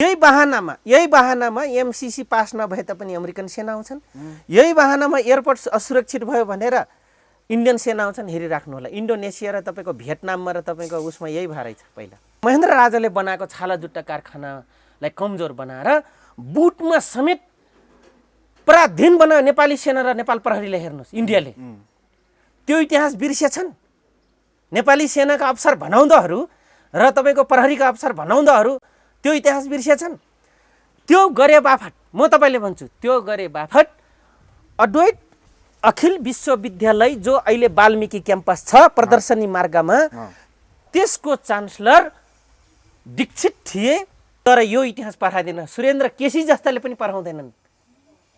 यही बहानामा MCC pass नभए तापनि अमेरिकन सेना आउँछन्। यही बहानामा एयरपोर्ट असुरक्षित भयो भनेर इन्डियन सेना आउँछन्। हेरिराख्नु होला, इन्डोनेसिया र तपाईँको भियतनाममा र तपाईँको उसमा यही भएर छ। पहिला महेन्द्र राजाले बनाएको छाला जुट्टा कारखानालाई कमजोर बनाएर बुटमा समेत पराधीन बनायो नेपाली सेना र नेपाल प्रहरीलाई। हेर्नुहोस्, इन्डियाले त्यो इतिहास बिर्सेछन्। नेपाली सेनाका अफसर भनाउँदाहरू र तपाईँको प्रहरीका अफसर भनाउँदाहरू त्यो इतिहास बिर्सेछन्। त्यो गरे बाफत, म तपाईँले भन्छु, त्यो गरे बाफत अद्वैत अखिल विश्वविद्यालय जो अहिले वाल्मिकी क्याम्पस छ प्रदर्शनी मार्गमा, त्यसको चान्सलर दीक्षित थिए। तर यो इतिहास पढाइदिन, सुरेन्द्र केसी जस्ताले पनि पढाउँदैनन्।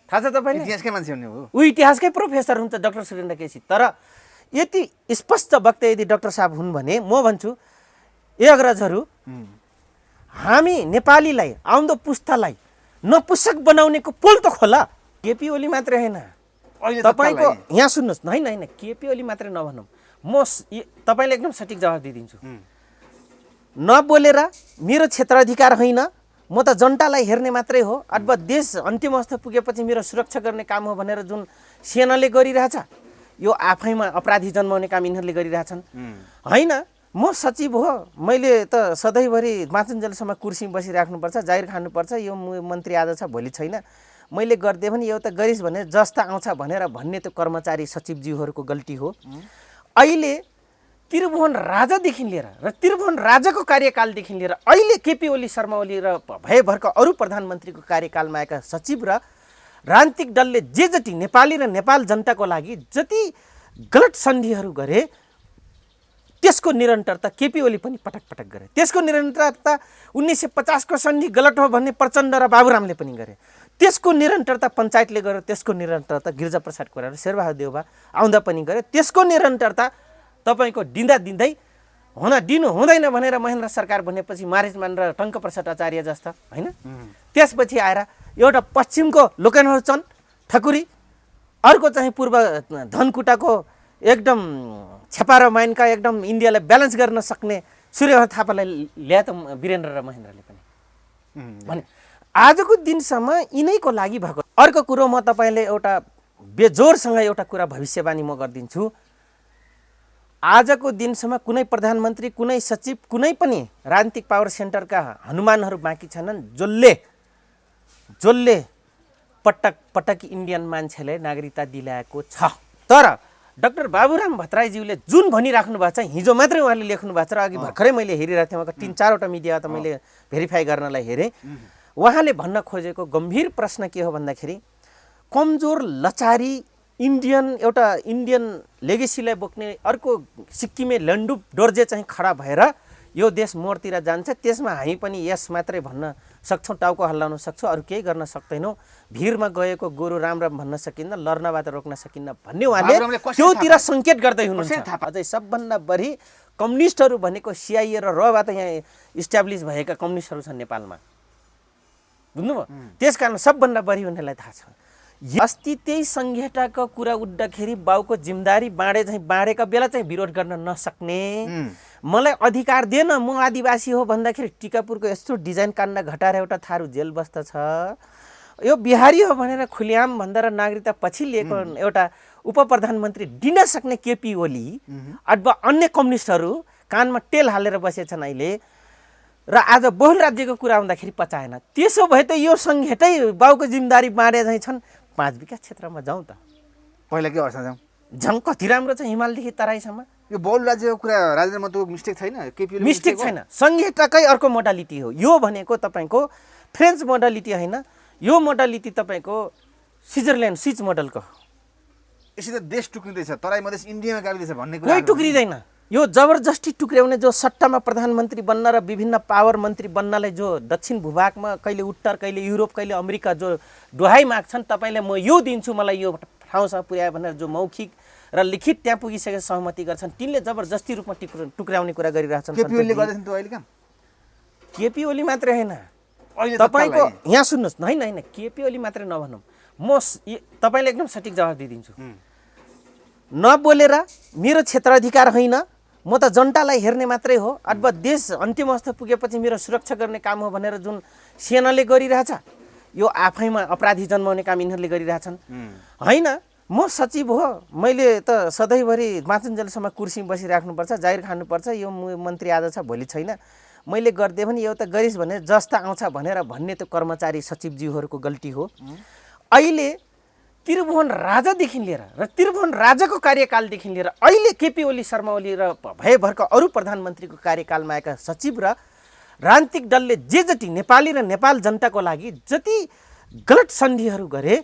थाहा छ तपाईँले? इतिहासकै मान्छे हुने हो, ऊ इतिहासकै प्रोफेसर हुन्छ डाक्टर सुरेन्द्र केसी। तर यति स्पष्ट वक्ता यदि डाक्टर साहब हुन् भने म भन्छु, ए अग्रजहरू, हामी नेपालीलाई, आउँदो पुस्तालाई नपुसक बनाउनेको पोल त खोला। केपी ओली मात्रै होइन, तपाईँको यहाँ सुन्नुहोस्, होइन केपी ओली मात्रै नभनौँ, म तपाईँले एकदम सठिक जवाब दिइदिन्छु। नबोलेर मेरो क्षेत्राधिकार होइन, म त जनतालाई हेर्ने मात्रै हो, अथवा देश अन्तिम अवस्था पुगेपछि मेरो सुरक्षा गर्ने काम हो भनेर जुन सेनाले गरिरहेछ, यो आफैमा अपराधी जन्माउने काम यिनीहरूले गरिरहेछन्। होइन, म सचिव हो, मैले त सधैँभरि बाँचुन्जेलसम्म कुर्सीमा बसिराख्नुपर्छ, जागिर खानुपर्छ, यो मन्त्री आज छ भोलि छैन, मैले गरिदिएँ भने यो त गरिस् भने जस्ता आउँछ भनेर भन्ने त्यो कर्मचारी सचिवज्यूहरूको गल्ती हो। अहिले त्रिभुवन राजादेखि लिएर र त्रिभुवन राजाको कार्यकालदेखि लिएर अहिले केपी ओली शर्मा ओली र भएभरका अरू प्रधानमन्त्रीको कार्यकालमा आएका सचिव र राजनीतिक दलले जे जति नेपाली र नेपाल जनताको लागि जति गलत सन्धिहरू गरे, त्यसको निरन्तरता केपी ओली पनि पटक पटक गरे। त्यसको निरन्तरता 1950 को सन्धि गलत हो भन्ने प्रचण्ड र बाबुरामले पनि गरे। त्यसको निरन्तरता पञ्चायतले गर्यो, त्यसको निरन्तरता गिरिजाप्रसाद कोइराला र शेरबहादुर देउवा आउँदा पनि गरे। त्यसको निरन्तरता तपाईँको दिँदै हुन दिनु हुँदैन भनेर महेन्द्र सरकार भनेपछि मारिचमान र टङ्कप्रसाद आचार्य जस्ता, होइन, त्यसपछि आएर एउटा पश्चिमको लोकेन्द्रचन्द ठकुरी, अर्को चाहिँ पूर्व धनकुटाको एकदम छेपारो माइनका एकदम इन्डियालाई ब्यालेन्स गर्न सक्ने सूर्यहर थापालाई ल्याए त वीरेन्द्र र महेन्द्रले पनि भने। आजको दिनसम्म यिनैको लागि भएको। अर्को कुरो म तपाईँले एउटा बेजोरसँग एउटा कुरा भविष्यवाणी म गरिदिन्छु। आजको दिनसम्म कुनै प्रधानमन्त्री, कुनै सचिव, कुनै पनि राजनीतिक पावर सेन्टरका हनुमानहरू बाँकी छैनन् जसले पटक पटक इन्डियन मान्छेले नागरिकता दिलाएको छ। तर डाक्टर बाबुराम भट्टराईज्यूले जुन भनिराख्नु भएको छ, हिजो मात्रै उहाँले लेख्नु भएको छ र अघि भर्खरै मैले हेरिरहेको थिएँ, उहाँको 3-4वटा मिडिया त मैले भेरिफाई गर्नलाई हेरेँ। उहाँले भन्न खोजेको गम्भीर प्रश्न के हो भन्दाखेरि, कमजोर लचारी एउटा इन्डियन लेगेसीलाई बोक्ने अर्को सिक्किमे लन्डुप डोर्जे चाहिँ खडा भएर यो देश मोडतिर जान्छ, त्यसमा हामी पनि यस मात्रै भन्न सक्छौँ, टाउको हल्लाउन सक्छौँ, अरू केही गर्न सक्दैनौँ। भिरमा गएको गोरु राम राम भन्न सकिन्न, लड्नबाट रोक्न सकिन्न भन्ने उहाँले त्योतिर सङ्केत गर्दै हुनुहुन्छ। अझै सबभन्दा बढी कम्युनिस्टहरू भनेको सिआइए र रबाट यहाँ इस्टाब्लिस भएका कम्युनिस्टहरू छन् नेपालमा, बुझ्नुभयो? त्यसकारण सबभन्दा बढी उनीहरूलाई थाहा छ। अस्ति त्यही संहिताको कुरा उठ्दाखेरि बाउको जिम्मेदारी बाँडेका बेला चाहिँ विरोध गर्न नसक्ने, मलाई अधिकार दिएन, म आदिवासी हो भन्दाखेरि टिकापुरको यस्तो डिजाइन काण्ड घटाएर एउटा थारू जेल बस्दछ। यो बिहारी हो भनेर खुल्याम भन्दा र नागरिकता पछि लिएको एउटा उप प्रधानमन्त्री दिन सक्ने केपी ओली अथवा अन्य कम्युनिस्टहरू कानमा तेल हालेर बसेछन् अहिले। र आज बहुल राज्यको कुरा आउँदाखेरि पचाएन। त्यसो भए त यो संहितै बाउको जिम्मेदारी बाँडे चाहिँ छन्, 5 विकास क्षेत्रमा जाउँ त, पहिला के अवस्था जाउँ कति राम्रो छ हिमालदेखि तराईसम्म। यो बहुल राज्यको कुरा राजेन्द्र महतोको मिस्टेक छैन, केपी ओली मिस्टेक छैन, संहिताकै अर्को मोडालिटी हो यो भनेको। तपाईँको फ्रेन्च मोडालिटी होइन, यो मोडालिटी तपाईँको स्विजरल्यान्ड स्विच मोडलको। यसरी त देश टुक्रिँदैछ, तराई मधेस इन्डियामा गाडिँदैछ भन्ने कुरा कोही टुक्रिँदैन। यो जबरजस्ती टुक्र्याउने जो सट्टामा प्रधानमन्त्री बन्न र विभिन्न पावर मन्त्री बन्नलाई जो दक्षिण भूभागमा कहिले उत्तर कहिले युरोप कहिले अमेरिका जो डोहाइ माग्छन्, तपाईँलाई म यो दिन्छु मलाई यो ठाउँसँग पुर्यायो भनेर जो मौखिक र लिखित त्यहाँ पुगिसकेर सहमति गर्छन्, तिनले जबरजस्ती रूपमा टुक्र्याउने कुरा गरिरहेछन्। केपी ओलीले गर्दैछन् त्यो अहिले काम। केपी ओली मात्रै होइन, तपाईँको यहाँ सुन्नुहोस्, होइन केपी ओली मात्रै नभनौँ, म तपाईँले एकदम सठिक जवाब दिइदिन्छु। नबोलेर मेरो क्षेत्राधिकार होइन, म त जनतालाई हेर्ने मात्रै हो अथवा देश अन्तिम अवस्था पुगेपछि मेरो सुरक्षा गर्ने काम हो भनेर जुन सेनाले गरिरहेछ यो आफैमा अपराधी जन्माउने काम यिनीहरूले गरिरहेछन् होइन। म सचिव हो, मैले त सधैँभरि बाँचुन्जेलसम्म कुर्सी बसिराख्नुपर्छ, जागिर खानुपर्छ, यो मन्त्री आज छ भोलि छैन, मैले गरिदिएँ भने एउटा गरिस् भने जस्ता आउँछ भनेर भन्ने त्यो कर्मचारी सचिवज्यूहरूको गल्ती हो। अहिले त्रिभुवन राजादेखि लिएर र त्रिभुवन राजाको कार्यकालदेखि लिएर अहिले केपी ओली शर्मा ओली र भएभरका अरू प्रधानमन्त्रीको कार्यकालमा आएका सचिव र राजनीतिक दलले जे जति नेपाली र नेपाल जनताको लागि जति गलत सन्धिहरू गरे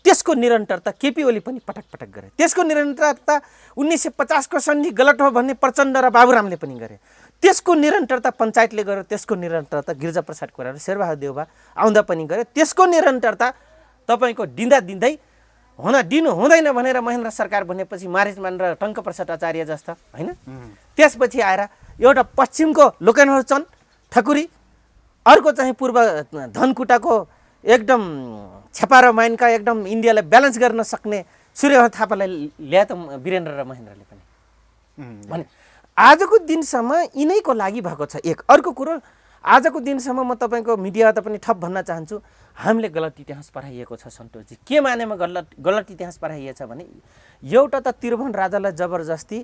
त्यसको निरन्तरता केपी ओली पनि पटक पटक गरे। त्यसको निरन्तरता 1950 को सन्धि गलत हो भन्ने प्रचण्ड र बाबुरामले पनि गरे। त्यसको निरन्तरता पञ्चायतले गर्यो, त्यसको निरन्तरता गिरिजाप्रसाद कोइराला र शेरबहादुर देउबा आउँदा पनि गरे। त्यसको निरन्तरता तपाईँको दिँदै हुन दिनु हुँदैन भनेर महेन्द्र सरकार भनेपछि मारिचमान र टङ्कप्रसाद आचार्य जस्ता होइन, त्यसपछि आएर एउटा पश्चिमको लोकेनहरचन्द ठकुरी, अर्को चाहिँ पूर्व धनकुटाको एकदम छेपारो माइनका एकदम इन्डियालाई ब्यालेन्स गर्न सक्ने सूर्यहर थापालाई ल्याए त वीरेन्द्र र महेन्द्रले पनि भने आजको दिनसम्म यिनैको लागि भएको छ। एक अर्को कुरो, आजको दिनसम्म म तपाईँको मिडिया त पनि थप भन्न चाहन्छु, हामीले गलत इतिहास पढाइएको छ सन्तोषजी। के मानेमा गलत इतिहास पढाइएछ भने एउटा त त्रिभुवन राजालाई जबरजस्ती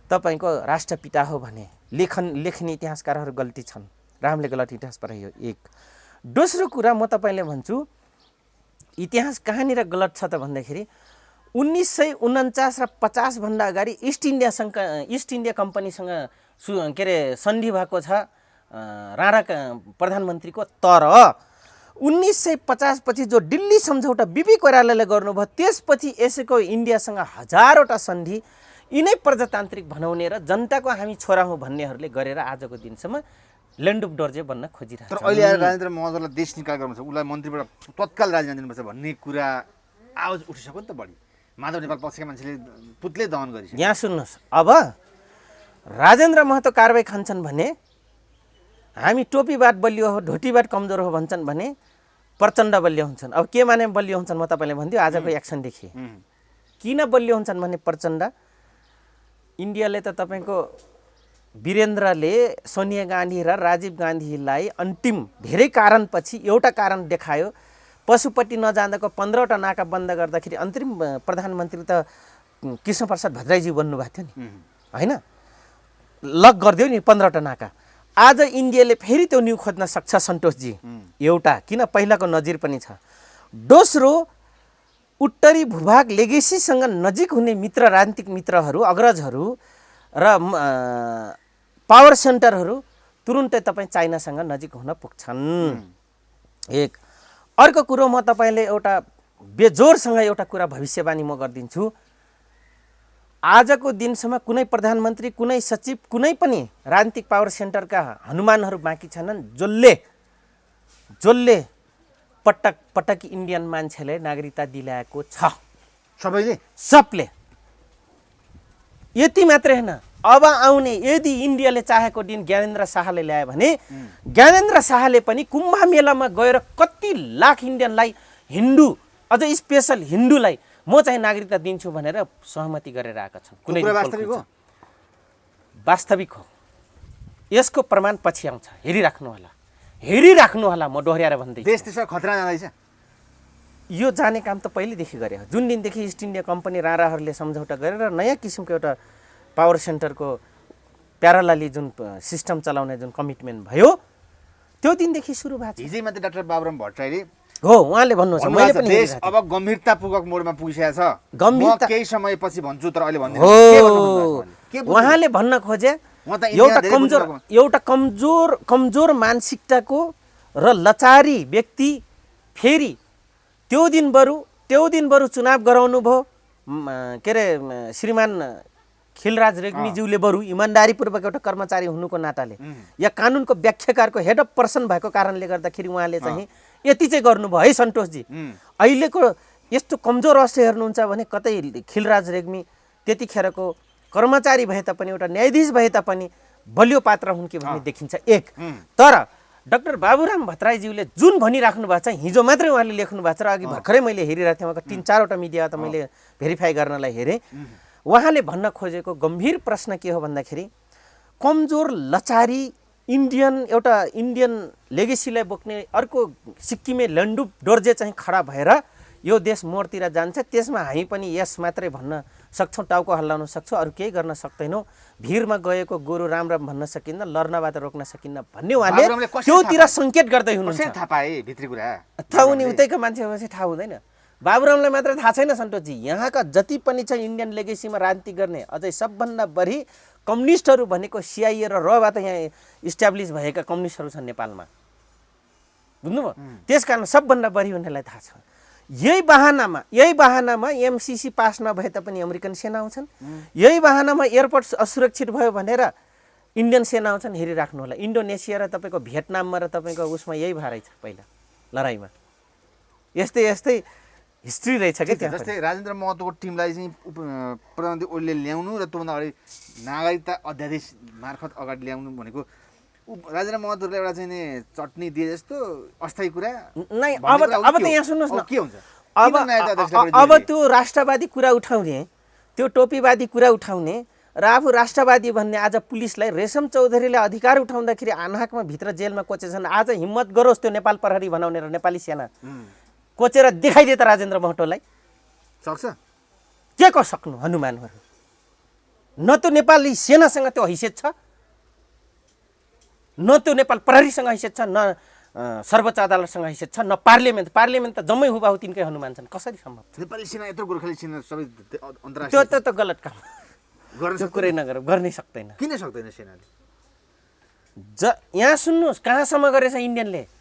तपाईँको राष्ट्रपिता हो भने लेख्ने इतिहासकारहरू गल्ती छन् र हामीले गलत इतिहास पढाइयो। एक दोस्रो कुरा म तपाईँले भन्छु इतिहास कहाँनिर गलत छ त भन्दाखेरि 1949 र 50 भन्दा अगाडि इस्ट इन्डिया कम्पनीसँग के अरे सन्धि भएको छ राणा प्रधानमन्त्रीको। तर 1950 पछि जो दिल्ली सम्झौता बिपी कोइरालाले गर्नुभयो त्यसपछि यसको इन्डियासँग हजारवटा सन्धि यिनै प्रजातान्त्रिक बनाउने र जनताको हामी छोरा हौँ भन्नेहरूले गरेर आजको दिनसम्म ल्यान्ड अफ डर्जे बन्न खोजिरहेको छ। तर अहिले आएर राजेन्द्र महतोलाई देश निकाल गर्नुपर्छ, उसलाई मन्त्रीबाट तत्काल राजीनामा दिनुपर्छ भन्ने कुरा आवाज उठिसक्यो नि त बढी। माधव नेपाल पक्षका मान्छेले पुतले दहन गरिसक्यो। यहाँ सुन्नुहोस्, अब राजेन्द्र महतो कारबाही खान्छन् भने हामी टोपीबाट बलियो हो ढोटीबाट कमजोर हो भन्छन् भने प्रचण्ड बलियो हुन्छन्। अब के माने बलियो हुन्छन् म तपाईँले भनिदियो आजको एक्सनदेखि। किन बलियो हुन्छन् भने प्रचण्ड इन्डियाले त तपाईँको वीरेन्द्रले सोनिया गान्धी र राजीव गान्धीलाई अन्तिम धेरै कारणपछि एउटा कारण देखायो, पशुपति नजाँदाको 15वटा नाका बन्द गर्दाखेरि अन्तरिम प्रधानमन्त्री त कृष्णप्रसाद भद्राईजी बन्नुभएको थियो नि होइन, लक गरिदियो नि 15वटा नाका। आज इन्डियाले फेरि त्यो न्यू खोज्न सक्छ सन्तोषजी, एउटा किन पहिलाको नजिर पनि छ। दोस्रो, उत्तरी भूभाग लेगेसीसँग नजिक हुने मित्र राजनीतिक मित्रहरू अग्रजहरू र पावर सेन्टरहरू तुरुन्तै तपाईँ चाइनासँग नजिक हुन पुग्छन्। एक अर्को कुरो म तपाईँले एउटा बेजोरसँग एउटा कुरा भविष्यवाणी म गरिदिन्छु। आजको दिनसम्म कुनै प्रधानमन्त्री, कुनै सचिव, कुनै पनि राजनीतिक पावर सेन्टरका हनुमानहरू बाँकी छैनन् जसले पटक पटक इन्डियन मान्छेले नागरिकता दिलाएको छ। सबले यति मात्रै होइन, अब आउने यदि इन्डियाले चाहेको दिन ज्ञानेन्द्र शाहले ल्यायो भने ज्ञानेन्द्र शाहले पनि कुम्भ मेलामा गएर कति लाख इन्डियनलाई हिन्दू अझ स्पेसल हिन्दूलाई म चाहिँ नागरिकता दिन्छु भनेर सहमति गरेर आएका छन्। कुनै वास्तविक हो, यसको प्रमाण पछि आउँछ, हेरिराख्नु होला। म दोहोऱ्याएर भन्दै देश त्यसमा खतरा जाँदैछ। यो जाने काम त पहिलेदेखि गरे हो। जुन दिनदेखि इस्ट इन्डिया कम्पनी राणाहरूले सम्झौता गरेर नयाँ किसिमको एउटा पावर सेन्टरको प्यारालाली जुन सिस्टम चलाउने जुन कमिटमेन्ट भयो त्यो दिनदेखि सुरु भएको छ। हिजै मात्रै डाक्टर बाबुराम भट्टराईले हो उहाँले भन्नुहुन्छ मैले पनि देश अब गम्भीरतापूर्वक मोडमा पुगिसकेको छ, गम्भीरता केही समयपछि भन्छु तर अहिले भन्दिनँ। उहाँले भन्न खोजे एउटा कमजोर मानसिकताको र लचारी व्यक्ति फेरि त्यो दिन बरु चुनाव गराउनु भयो के अरे श्रीमान खिलराज रेग्मीज्यूले बरु इमान्दारीपूर्वक एउटा कर्मचारी हुनुको नाताले या कानुनको व्याख्याकारको हेड अफ पर्सन भएको कारणले गर्दाखेरि उहाँले चाहिँ यति चाहिँ गर्नुभयो है सन्तोषजी। अहिलेको यस्तो कमजोर अवस्था हेर्नुहुन्छ भने कतै खिलराज रेग्मी त्यतिखेरको कर्मचारी भए तापनि एउटा न्यायाधीश भए तापनि बलियो पात्र हुन् कि भन्ने देखिन्छ। एक तर डाक्टर बाबुराम भट्टराईज्यूले जुन भनिराख्नु भएको छ, हिजो मात्रै उहाँले लेख्नु भएको छ र अघि भर्खरै मैले हेरिरहेको थिएँ, उहाँको 3-4वटा मिडिया त मैले भेरिफाई गर्नलाई हेरेँ। उहाँले भन्न खोजेको गम्भीर प्रश्न के हो भन्दाखेरि कमजोर लचारी एउटा इन्डियन लेगेसीलाई बोक्ने अर्को सिक्किमे लन्डुप डोर्जे चाहिँ खडा भएर यो देश मोडतिर जान्छ, त्यसमा हामी पनि यस मात्रै भन्न सक्छौँ, टाउको हल्लाउन सक्छौँ, अरू केही गर्न सक्दैनौँ, भिरमा गएको गोरु राम राम भन्न सकिन्न, लड्नबाट रोक्न सकिन्न भन्ने उहाँले त्योतिर सङ्केत गर्दै हुनुहुन्छ। थाहा पाए भित्री कुरा थाहा हुने उतैको मान्छे भनेपछि थाहा हुँदैन। बाबुरामलाई मात्र थाहा छैन सन्तोषजी, यहाँका जति पनि छ इन्डियन लेगेसीमा राजनीति गर्ने अझै सबभन्दा बढी कम्युनिस्टहरू भनेको सिआइए र रबाट यहाँ इस्टाब्लिस भएका कम्युनिस्टहरू छन् नेपालमा, बुझ्नुभयो? त्यसकारण सबभन्दा बढी उनीहरूलाई थाहा छ। यही बहानामा एमसिसी पास नभए तापनि अमेरिकन सेना आउँछन्, यही बहानामा एयरपोर्ट असुरक्षित भयो भनेर इन्डियन सेना आउँछन्। हेरिराख्नु होला, इन्डोनेसिया र तपाईँको भियतनाममा र तपाईँको उसमा यही भएर छ पहिला लडाइँमा, यस्तै यस्तै हिस्ट्री रहेछ क्या त्यहाँ। जस्तै राजेन्द्र महतोको टिमलाई चाहिँ प्रधानमन्त्री ओलीले ल्याउनु र त्योभन्दा अगाडि नागरिकता अध्यादेश मार्फत अगाडि ल्याउनु भनेको राजेन्द्र महतोले एउटा चाहिँ चटनी दिए जस्तो अस्थायी कुरा नै। अब त यहाँ सुन्नुहोस् न, के हुन्छ अब त्यो राष्ट्रवादी कुरा उठाउने, त्यो टोपीवादी कुरा उठाउने र आफू राष्ट्रवादी भन्ने आज पुलिसलाई रेशम चौधरीले अधिकार उठाउँदाखेरि आन्हाकमा भित्र जेलमा कोचेछन्। आज हिम्मत गरोस् त्यो नेपाल प्रहरी बनाउने र नेपाली सेना कोचेर देखाइदिए त राजेन्द्र महतोलाई सक्छ के को सक्नु हनुमानहरू? न त्यो नेपाली सेनासँग त्यो हैसियत छ, न त्यो नेपाल प्रहरीसँग हैसियत छ, न सर्वोच्च अदालतसँग हैसियत छ, न पार्लियामेन्ट त जम्मै हुबाहु तिनकै हनुमान छन्। कसरी सम्भव? नेपाली सेना यत्रो गोर्खाली सेना सबै त्यो त गलत काम त्यो कुरै नगर, गर्नै सक्दैन। किन सक्दैन सेनाले? यहाँ सुन्नुहोस् कहाँसम्म गरेछ इन्डियनले।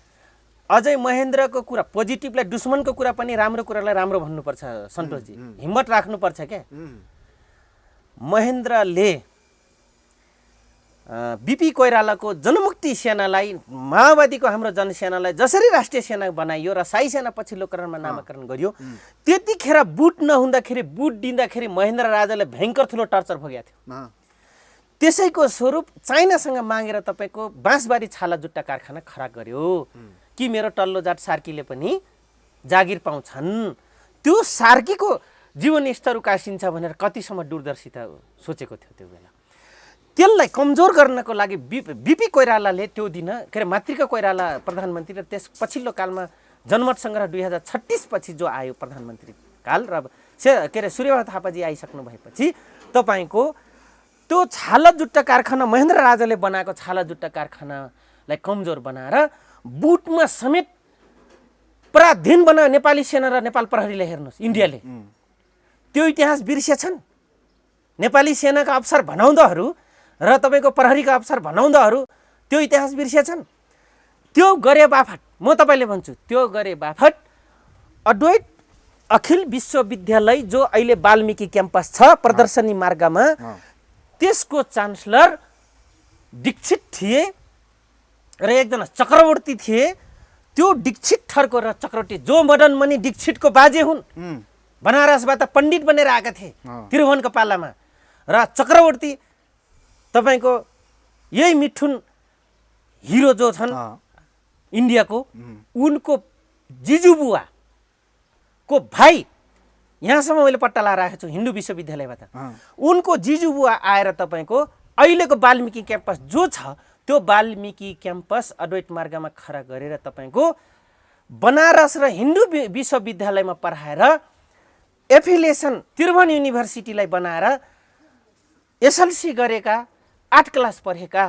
अझै महेन्द्रको कुरा पोजिटिभलाई, दुश्मनको कुरा पनि राम्रो कुरालाई राम्रो भन्नुपर्छ सन्तोषजी, हिम्मत राख्नुपर्छ क्या। महेन्द्रले बिपी कोइरालाको जनमुक्ति सेनालाई, माओवादीको हाम्रो जनसेनालाई जसरी राष्ट्रिय सेना बनाइयो र साई सेना पछिल्लो चरणमा नामाकरण गरियो, त्यतिखेर बुट नहुँदाखेरि, बुट दिँदाखेरि महेन्द्र राजाले भयङ्कर ठुलो टर्चर भोगेको थियो। त्यसैको स्वरूप चाइनासँग मागेर तपाईँको बाँसबारी छाला जुट्टा कारखाना खडा गर्यो कि मेरो टल्लो जात सार्कीले पनि जागिर पाउँछन्। त्यो सार्कीको जीवन स्तर उकासिन्छ भनेर कतिसम्म दूरदर्शिता सोचेको थियो त्यो बेला। त्यसलाई कमजोर गर्नको लागि बिपी कोइरालाले त्यो दिन, के अरे मातृका कोइराला प्रधानमन्त्री र त्यस पछिल्लो कालमा जनमत सङ्ग्रह 2036 पछि जो आयो प्रधानमन्त्री काल र के अरे सूर्यबहादुर थापाजी आइसक्नु भएपछि तपाईँको त्यो छाला जुट्टा कारखाना, महेन्द्र राजाले बनाएको छाला जुट्टा कारखानालाई कमजोर बनाएर बुटमा समेत पराधीन बनायो नेपाली सेना र नेपाल प्रहरीले। हेर्नुहोस् इन्डियाले त्यो इतिहास बिर्सेछन्। नेपाली सेनाका अफसर भनाउँदाहरू र तपाईँको प्रहरीका अफसर भनाउँदाहरू त्यो इतिहास बिर्सेछन्। त्यो गरे बाफत, म तपाईँले भन्छु, त्यो गरे बाफत अद्वैत अखिल विश्वविद्यालय जो अहिले वाल्मिकी क्याम्पस छ प्रदर्शनी मार्गमा, त्यसको चान्सलर दीक्षित थिए र एकजना चक्रवर्ती थिए। त्यो दीक्षित थरको र चक्रवर्ती जो मदन मणि दीक्षितको बाजे हुन्, बनारसबाट पण्डित बनेर आएका थिए त्रिभुवनको पालामा, र चक्रवर्ती तपाईँको यही मिठुन हिरो जो छन् इन्डियाको, उनको जिजुबुवाको भाइ, यहाँसम्म मैले पट्टा लाएर आएको छु हिन्दू विश्वविद्यालयबाट, उनको जिजुबुवा आएर तपाईँको अहिलेको वाल्मिकी क्याम्पस जो छ त्यो वाल्मिकी क्याम्पस अद्वैत मार्गमा खडा गरेर तपाईँको बनारस र हिन्दू विश्वविद्यालयमा पढाएर एफिलिएसन त्रिभुवन युनिभर्सिटीलाई बनाएर एसएलसी गरेका 8 क्लास पढेका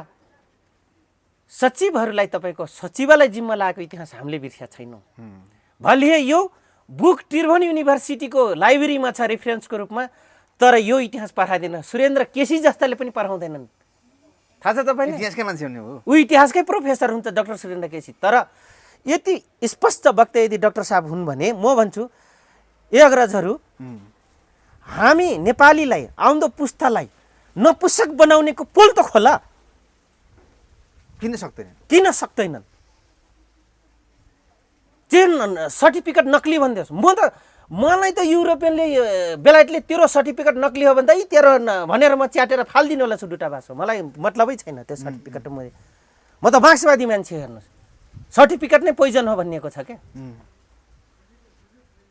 सचिवहरूलाई तपाईँको सचिवालय जिम्मा लागेको इतिहास हामीले बिर्सेका छैनौँ। भले यो बुक त्रिभुवन युनिभर्सिटीको लाइब्रेरीमा छ रेफरेन्सको रूपमा, तर यो इतिहास पढाइँदैन। सुरेन्द्र केसी जस्ताले पनि पढाउँदैनन्। थाहा छ तपाईँले? इतिहासकै मान्छे हुने हो, ऊ इतिहासकै प्रोफेसर हुन्छ डाक्टर सुरेन्द्र केसी। तर यति स्पष्ट वक्ता यदि डाक्टर साहब हुन् भने म भन्छु ए अग्रजहरू, हामी नेपालीलाई, आउँदो पुस्तालाई नपुसक बनाउनेको पोल त खोला। किन सक्दैन? किन सक्दैनन्? चेन सर्टिफिकेट नक्ली भनिदियोस्। मलाई त युरोपियनले बेलायतले तेरो सर्टिफिकेट नक्ली हो भन्दा तेरो भनेर म च्याटेर फालिदिनु होला छु दूतावास हो, मलाई मतलबै छैन त्यो सर्टिफिकेट। म त मार्क्सवादी मान्छे। हेर्नुहोस् सर्टिफिकेट नै पोइजन हो भनिएको छ क्या।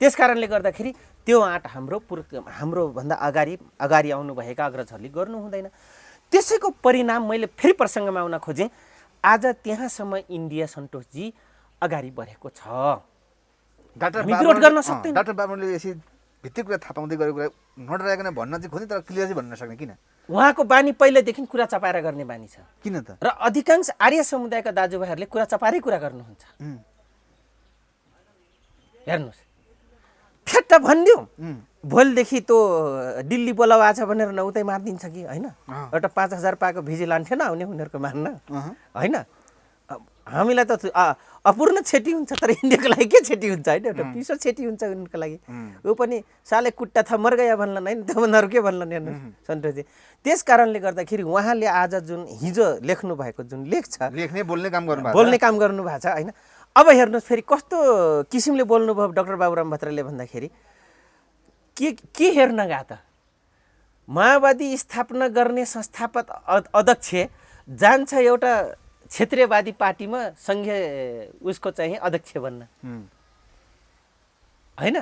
त्यस कारणले गर्दाखेरि त्यो आँट हाम्रोभन्दा अगाडि आउनुभएका अग्रजहरूले गर्नु हुँदैन। त्यसैको परिणाम मैले फेरि प्रसङ्गमा आउन खोजेँ। आज त्यहाँसम्म इन्डिया सन्तोषजी अगाडि बढेको छ। हामी विरोध गर्न सक्दैनौँ। डाक्टर बाबुले यसरी भित्तिक कुरा थाहा पाउँदै गरेको कुरा नडराइकन भन्न चाहिँ खोज्ने, तर क्लियर चाहिँ भन्न नसक्ने किन? उहाँको बानी पहिल्यैदेखि कुरा चपाएर गर्ने बानी छ। किन त? र अधिकांश आर्य समुदायका दाजुभाइहरूले कुरा चपारै कुरा गर्नुहुन्छ। हेर्नुहोस्, फ्याट्ट भनिदिउँ, भोलिदेखि त्यो दिल्ली बोलाउ आज भनेर नउतै मारिदिन्छ कि होइन? एउटा 5,000 पाएको भिजिलान्ट थिएन आउने उनीहरूको मान्न होइन? हामीलाई त अपूर्ण क्षति हुन्छ, तर इन्डियाको लागि के क्षति हुन्छ होइन? एउटा पिसो क्षति हुन्छ उनीहरूको लागि। ऊ पनि साले कुट्टा था मर गया भन्लन होइन? त्यो उनीहरू के भन्लन हेर्नुहोस् सन्तोषजी। त्यस कारणले गर्दाखेरि उहाँले आज जुन हिजो लेख्नु भएको जुन लेख छ, बोल्ने काम गर्नुभएको छ होइन? अब हेर्नुहोस् फेरि कस्तो किसिमले बोल्नुभयो डाक्टर बाबुराम भट्टराईले भन्दाखेरि के हेर्न गए त? माओवादी स्थापना गर्ने संस्थापक अध्यक्ष जान्छ एउटा क्षेत्रीयवादी पार्टीमा सङ्घीय उसको चाहिँ अध्यक्ष बन्न होइन?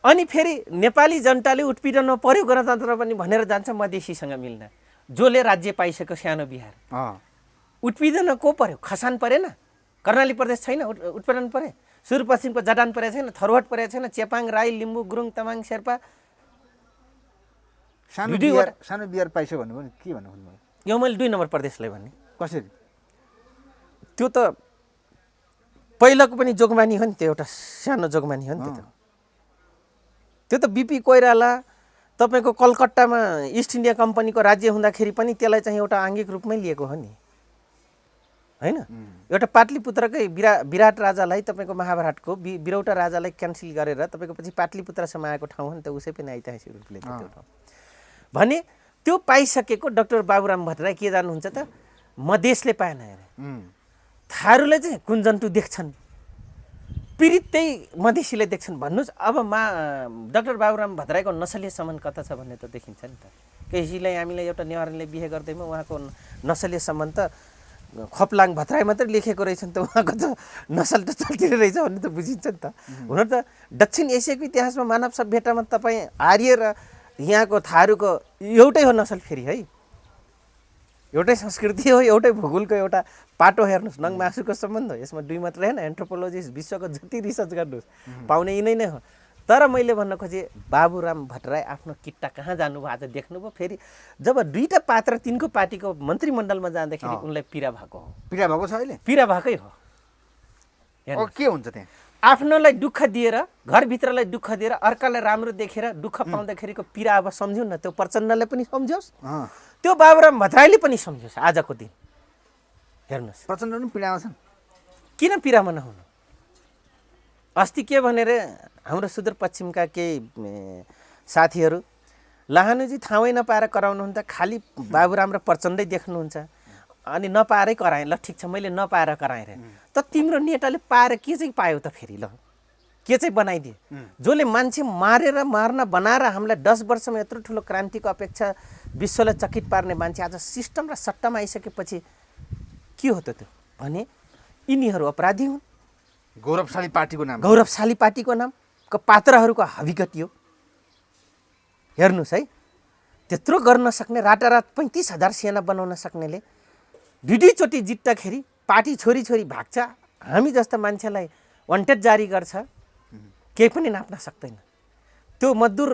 अनि फेरि नेपाली जनताले उत्पीडनमा पर्यो गणतन्त्र पनि भनेर जान्छ मधेसीसँग मिल्न, जसले राज्य पाइसक्यो सानो बिहार। उत्पीडन को पर्यो? खसान परेन? कर्णाली प्रदेश छैन उत्पीडन परे? सुदूरपश्चिमको जडान परेको छैन? थरुहट परेको छैन? चेपाङ, राई, लिम्बू, गुरुङ, तामाङ, शेर्पा सानो बिहार पाइसक्यो भन्नुभयो नि, के भन्नु खोज्नुभयो? यो मैले 2 नम्बर प्रदेशलाई भने कसरी? त्यो त पहिलाको पनि जोगमानी हो नि, त्यो एउटा सानो जोगमानी हो नि त्यो त बिपी कोइराला तपाईँको कलकत्तामा इस्ट इन्डिया कम्पनीको राज्य हुँदाखेरि पनि त्यसलाई चाहिँ एउटा आङ्गिक रूपमै लिएको हो नि होइन? एउटा पाटलिपुत्रकै विराट राजालाई तपाईँको महाभारतको बिरौटा राजालाई क्यान्सल गरेर तपाईँको पछि पाटलिपुत्रसम्म आएको ठाउँ हो नि त, उसै पनि ऐतिहासिक रूपले त्यो ठाउँ भने त्यो पाइसकेको डाक्टर बाबुराम भट्टराई के जान्नुहुन्छ त? मधेसले पाएन अरे, थारूले चाहिँ कुञ्जन्तु देख्छन्, पीडित त्यही मधेसीले देख्छन् भन्नुहोस्। अब डाक्टर बाबुराम भट्टराईको नसलीय सम्बन्ध कता छ भन्ने त देखिन्छ नि त। केसीलाई हामीले एउटा नेवारले बिहे गर्दैमा उहाँको नसलीय सम्बन्ध त खप्लाङ भट्टराई मात्रै लेखेको रहेछ नि त, उहाँको त नसल त चल्तिर रहेछ भन्ने त बुझिन्छ नि त। हुन त दक्षिण एसियाको इतिहासमा मानव सभ्यतामा तपाईँ आर्य र यहाँको थारूको एउटै हो नसल फेरि है, एउटै संस्कृति हो, एउटै भूगोलको एउटा पाटो। हेर्नुहोस् नङ मासुको सम्बन्ध, यसमा 2 मात्रै होइन, एन्थ्रोपोलोजिस्ट विश्वको जति रिसर्च गर्नुहोस् पाउने यिनै नै हो। तर मैले भन्न खोजेँ बाबुराम भट्टराई आफ्नो किट्टा कहाँ जानुभयो आज देख्नुभयो। फेरि जब 2टा पात्र तिनको पार्टीको मन्त्रीमण्डलमा जाँदाखेरि उनलाई पीडा भएको हो। पीडा भएको छ अहिले? पीडा भएकै हो। के हुन्छ त्यहाँ? आफ्नोलाई दुःख दिएर, घरभित्रलाई दुःख दिएर, अर्कालाई राम्रो देखेर दुःख पाउँदाखेरिको पीडा अब सम्झ्यौँ न, त्यो प्रचण्डले पनि सम्झोस्, त्यो बाबुराम भट्टराईले पनि सम्झोस् आजको दिन। हेर्नुहोस् प्रचण्ड पनि पीडामा छन्, किन पीडामा नहुनु? अस्ति के भनेर हाम्रो सुदूरपश्चिमका केही साथीहरू लाहानुजी ठाउँै नपाएर कराउनुहुन्छ, खालि बाबुराम र प्रचण्डै देख्नुहुन्छ, अनि नपाएरै कराएँ। ल ठिक छ, मैले नपाएर कराएँ रे, त तिम्रो नेताले पाएर के चाहिँ पायो त? फेरि ल के चाहिँ बनाइदिए? जसले मान्छे मारेर मार्न बनाएर हामीलाई 10 वर्षमा यत्रो ठुलो क्रान्तिको अपेक्षा विश्वलाई चकित पार्ने मान्छे आज सिस्टम र सट्टामा आइसकेपछि के हो त त्यो भने यिनीहरू अपराधी हुन्। गौरवशाली पार्टीको नामको पात्रहरूको हविगति हो। हेर्नुहोस् है, त्यत्रो गर्न सक्ने, रातारात 35,000 सेना बनाउन सक्नेले 2चोटि जित्दाखेरि पार्टी छोरी भाग्छ। हामी जस्ता मान्छेलाई वान्टेड जारी गर्छ, केही पनि नाप्न सक्दैन। त्यो मजदुर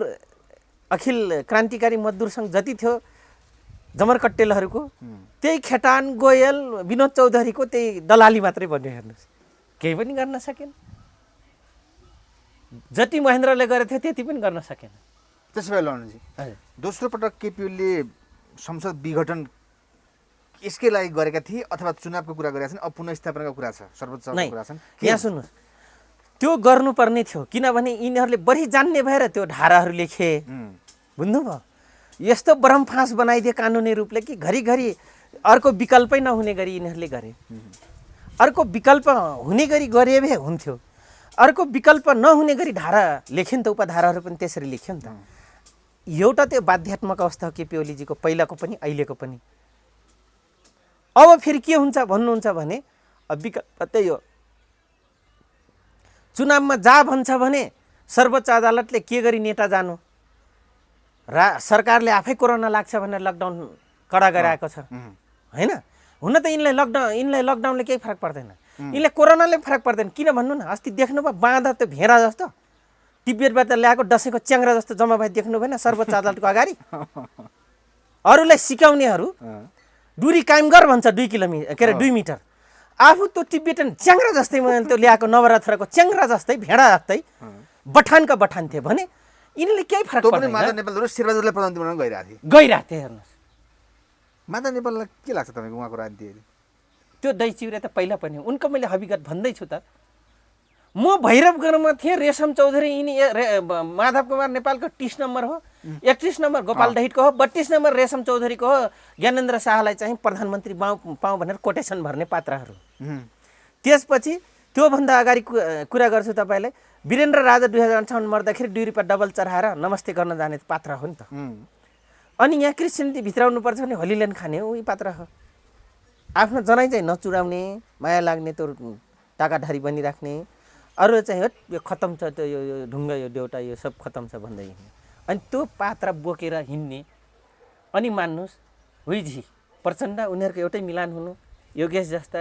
अखिल क्रान्तिकारी मजदुर सङ्घ जति थियो जमर कट्टेलहरूको, त्यही खेटान गोयल विनोद चौधरीको त्यही दलाली मात्रै बन्यो। हेर्नुहोस् केही पनि गर्न सकेन। जति महेन्द्रले गरेको थियो त्यति पनि गर्न सकेन। त्यसो भए लौनजी दोस्रो पटक केपी ओलीले संसद विघटन यसकै लागि गरेका थिए अथवा चुनावको कुरा गरेका छन्? अब पुनर्स्थापनाको कुरा छ, सर्वोच्च कुरा छन्। यहाँ सुन्नुहोस्, त्यो गर्नुपर्ने थियो, किनभने यिनीहरूले बढी जान्ने भएर त्यो धाराहरू लेखे। बुझ्नुभयो? यस्तो ब्रह्मफाँस बनाइदिए कानुनी रूपले कि घरिघरि अर्को विकल्पै नहुने गरी यिनीहरूले गरे। अर्को विकल्प हुने गरी गरे भए हुन्थ्यो, अर्को विकल्प नहुने गरी धारा लेख्यो नि त, उपधाराहरू पनि त्यसरी लेख्यो नि त। एउटा त्यो बाध्यात्मक अवस्था हो केपी ओलीजीको, पहिलाको पनि अहिलेको पनि। अब फेरि के हुन्छ भन्नुहुन्छ भने अब विकल्प त्यही हो, चुनावमा जा भन्छ भने सर्वोच्च अदालतले के गरी नेता जानु सरकारले आफै कोरोना लाग्छ भनेर लकडाउन कडा गराएको छ होइन हुन त यिनलाई लकडाउनले केही फरक पर्दैन यिनले कोरोनाले फरक पर्दैन किन भन्नु न अस्ति देख्नुभयो बाँधा त्यो भेडा जस्तो तिब्बतबाट ल्याएको दसैँको च्याङ्रा जस्तो जम्मा भए देख्नु भएन सर्वोच्च अदालतको अगाडि अरूलाई सिकाउनेहरू दूरी कायम गर भन्छ 2 किलोमिटर के अरे 2 मिटर आफू त्यो तिब्बतन च्याङ्रा जस्तै त्यो ल्याएको नवरथरको च्याङ्रा जस्तै भेडा जस्तै बठानका बठान थिए भने यिनले केही फरक पर्दैन माधव नेपाल शेरबहादुरलाई प्रधानमन्त्री बनाउन गइरहेको थिए हेर्नुहोस् माधव नेपाललाई के लाग्छ तपाईँको उहाँको राजनीति त्यो दही चिउरे त पहिला पनि उनको मैले हकीकत भन्दैछु त म भैरवगढमा थिएँ रेशम चौधरी यिनी माधव कुमार नेपालको 30 नम्बर हो 31 नम्बर गोपाल दहितको हो 32 नम्बर रेशम चौधरीको हो ज्ञानेन्द्र शाहलाई चाहिँ प्रधानमन्त्री पाउँ भनेर कोटेसन भर्ने पात्रहरू त्यसपछि त्योभन्दा अगाडि कुरा गर्छु तपाईँलाई वीरेन्द्र राजा 2058 मर्दाखेरि 2 रुपियाँ डबल चढाएर नमस्ते गर्न जाने पात्र हो नि त अनि यहाँ क्रिस्चियनिटी भित्राउनुपर्छ भने होलील्यान्ड खाने उही पात्र हो आफ्नो जनाइ चाहिँ नचुडाउने माया लाग्ने त्यो टाकाधारी बनिराख्ने अरू चाहिँ हट यो खत्तम छ त्यो यो ढुङ्गा यो देउटा यो सब खत्तम छ भन्दै हिँड्ने अनि त्यो पात्र बोकेर हिँड्ने अनि मान्नुहोस् हुइझी प्रचण्ड उनीहरूको एउटै मिलान हुनु योगेश जस्ता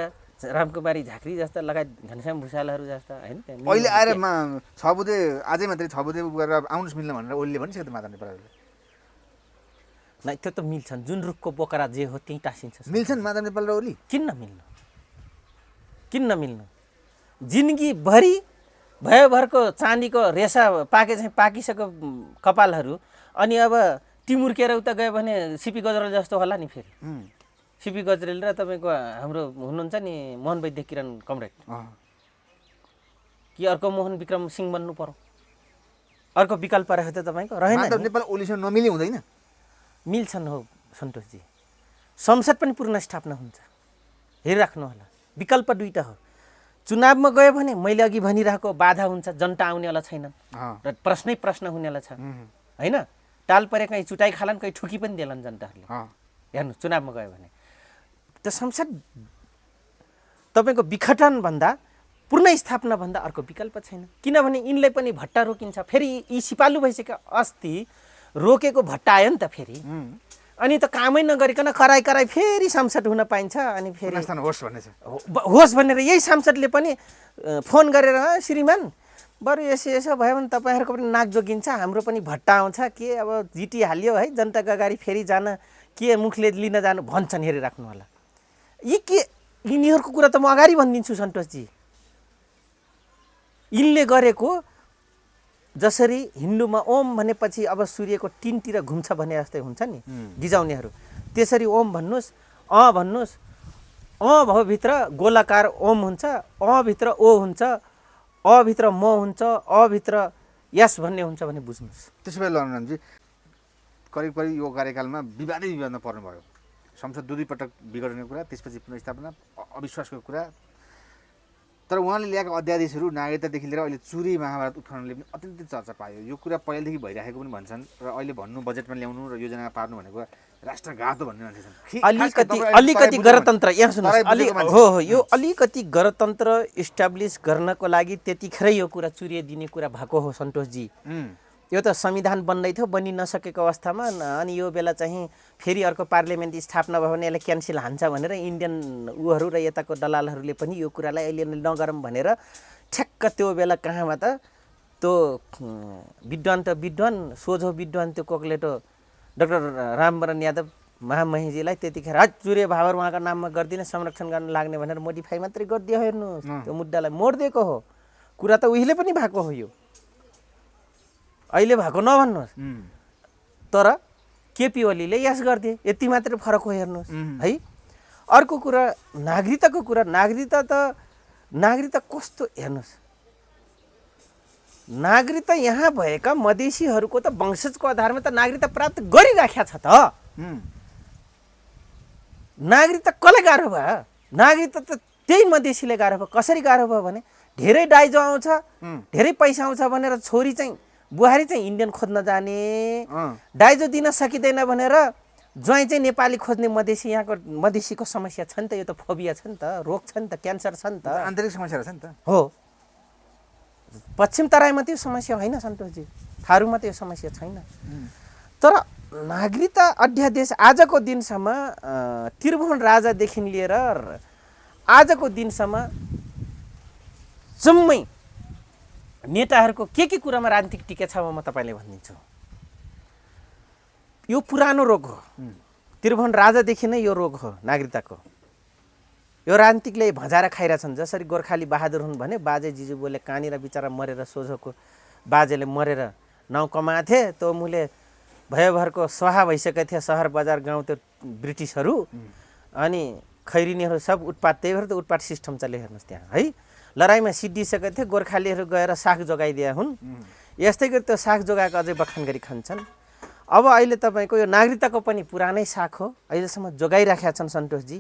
रामकुमारी झाँक्री जस्ता लगायत घनश्याम भुषालहरू जस्ता होइन अहिले आएर 6 बुधे आजै मात्रै 6 बुधे गरेर आउनुहोस् मिल्न भनेर ओलीले भनिसक्यो त माधव नेपालले नै त्यो त मिल्छन् जुन रुखको बोकरा जे हो त्यही टाँसिन्छ मिल्छन् माधव नेपाल र ओली किन नमिल्नु जिन्दगीभरि भयोभरको चाँदीको रेसा पाकिसक्यो कपालहरू अनि अब टिमुर्केर उता गयो भने सिपी गजरेल जस्तो होला नि फेरि सिपी गजरेल र तपाईँको हाम्रो हुनुहुन्छ नि मोहन वैद्य किरण कमरेड कि अर्को मोहन विक्रम सिंह बन्नु पर्यो अर्को विकल्प रह्यो त तपाईँको रहेन माधव नेपाल ओलीसँग नमिली हुँदैन मिल्छन् हो सन्तोषजी संसद पनि पुनर्स्थापना हुन्छ हेरिराख्नु होला विकल्प दुईटा हो चुनावमा गयो भने मैले अघि भनिरहेको बाधा हुन्छ जनता आउनेवाला छैनन् र प्रश्न हुनेवाला छ होइन टाल परे कहीँ चुटाइ खालान् कहीँ ठुकी पनि देलान् जनताहरूले हेर्नु चुनावमा गयो भने त्यो संसद तपाईँको विघटनभन्दा पुनर्स्थापनाभन्दा अर्को विकल्प छैन किनभने यिनले पनि भट्टा रोकिन्छ फेरि यी सिपालु भइसक्यो अस्ति रोकेको भट्टा आयो नि त फेरि अनि त कामै नगरिकन कराई फेरि सांसद हुन पाइन्छ अनि फेरि होस् भनेर यही सांसदले पनि फोन गरेर श्रीमान बरु यसो भयो भने तपाईँहरूको पनि नाक जोगिन्छ हाम्रो पनि भट्टा आउँछ के अब जिटिहाल्यो है जनताको अगाडि फेरि जान के मुखले लिन जानु भन्छन् हेरिराख्नु होला यिनीहरूको कुरा त म अगाडि भनिदिन्छु सन्तोषजी यिनले गरेको जसरी हिन्दूमा ओम भनेपछि अब सूर्यको टिनतिर घुम्छ भने जस्तै हुन्छ नि गिजाउनेहरू त्यसरी ओम भन्नुहोस् भन्नुहोस् भभित्र गोलाकार ओम हुन्छ भित्र ओ हुन्छ भित्र म हुन्छ भित्र यस भन्ने हुन्छ भने बुझ्नुहोस् त्यसो भए लर्नजी करिब यो कार्यकालमा विवादमा पर्नुभयो संसद 2 पटक बिगड्ने कुरा त्यसपछि पुनर्स्थापना अविश्वासको कुरा तर उहाँले ल्याएको अध्यादेशहरू नागरिकतादेखि लिएर अहिले चुरी महाभारत उत्खननले पनि अत्यन्तै चर्चा पायो यो कुरा पहिलेदेखि भइरहेको पनि भन्छन् र अहिले भन्नु बजेटमा ल्याउनु र योजना पार्नु भनेको राष्ट्रघात हो भन्ने मान्छे छन् अलिकति गणतन्त्र यहाँ सुन्नुहोस् यो अलिकति गणतन्त्र इस्टाब्लिस गर्नको लागि त्यतिखेरै यो कुरा चुरिए दिने कुरा भएको हो सन्तोषजी यो त संविधान बन्दै थियो बनि नसकेको अवस्थामा अनि यो बेला चाहिँ फेरि अर्को पार्लियामेन्ट स्थापना भयो भने यसलाई क्यान्सल हान्छ भनेर इन्डियन उहरू र यताको दलालहरूले पनि यो कुरालाई अहिले नगरौँ भनेर ठ्याक्क त्यो बेला कहाँमा त त्यो विद्वान त विद्वान सोझो विद्वान त्यो कोक्लेटो डाक्टर रामवरण यादव महामहिजीलाई त्यतिखेर चुरे भावर उहाँको नाममा गरिदिने संरक्षण गर्न लाग्ने भनेर मोडिफाई मात्रै गरिदियो हेर्नुहोस् त्यो मुद्दालाई मोडिदिएको हो कुरा त उहिले पनि भएको हो यो अहिले भएको नभन्नुहोस् तर केपी ओलीले यस गरिदिए यति मात्रै फरक हो हेर्नुहोस् है अर्को कुरा नागरिकता कस्तो हेर्नुहोस् नागरिकता यहाँ भएका मधेसीहरूको त वंशजको आधारमा त नागरिकता प्राप्त गरिराखेको छ त नागरिकता कसलाई गाह्रो भयो नागरिकता त त्यही मधेसीले गाह्रो भयो कसरी गाह्रो भयो भने धेरै दाइजो आउँछ धेरै पैसा आउँछ भनेर छोरी चाहिँ बुहारी चाहिँ इन्डियन खोज्न जाने दाइजो दिन सकिँदैन भनेर ज्वाइँ चाहिँ नेपाली खोज्ने मधेसी यहाँको मधेसीको समस्या छ नि त यो त फोबिया छ नि त रोग छ नि त क्यान्सर छ नि त आन्तरिक समस्या छ नि त हो पश्चिम तराईमा त्यो समस्या होइन सन्तोषजी, थारूमा त्यो समस्या छैन। तर नागरिकता अध्यादेश आजको दिनसम्म त्रिभुवन राजादेखि लिएर आजको दिनसम्म जम्मै नेताहरूको के कुरामा राजनीतिक टिके छ म तपाईँलाई भनिदिन्छु। यो पुरानो रोग हो, त्रिभुवन राजादेखि नै यो रोग हो नागरिकताको। यो राजनीतिकले भजाएर खाइरहेछन्। जसरी गोर्खाली बहादुर हुन् भने बाजे जिजु बोले कहाँनिर बिचरा मरेर सोझोको बाजेले मरेर नाउँ कमाएको थिए, त्यो मुले भयभरको स्वाहा भइसकेको थियो सहर बजार गाउँ त्यो ब्रिटिसहरू, अनि खैरिनीहरू सब उत्पात, त्यही भएर त उत्पात सिस्टम चल्यो हेर्नुहोस् त्यहाँ है। लडाइँमा सिद्धिसकेको थियो, गोर्खालीहरू गएर साग जोगाइदिए हुन्, यस्तै गरी त्यो साग जोगाएको अझै बखान गरी खान्छन्। अब अहिले तपाईँको यो नागरिकताको पनि पुरानै साग हो, अहिलेसम्म जोगाइराखेका छन् सन्तोषजी।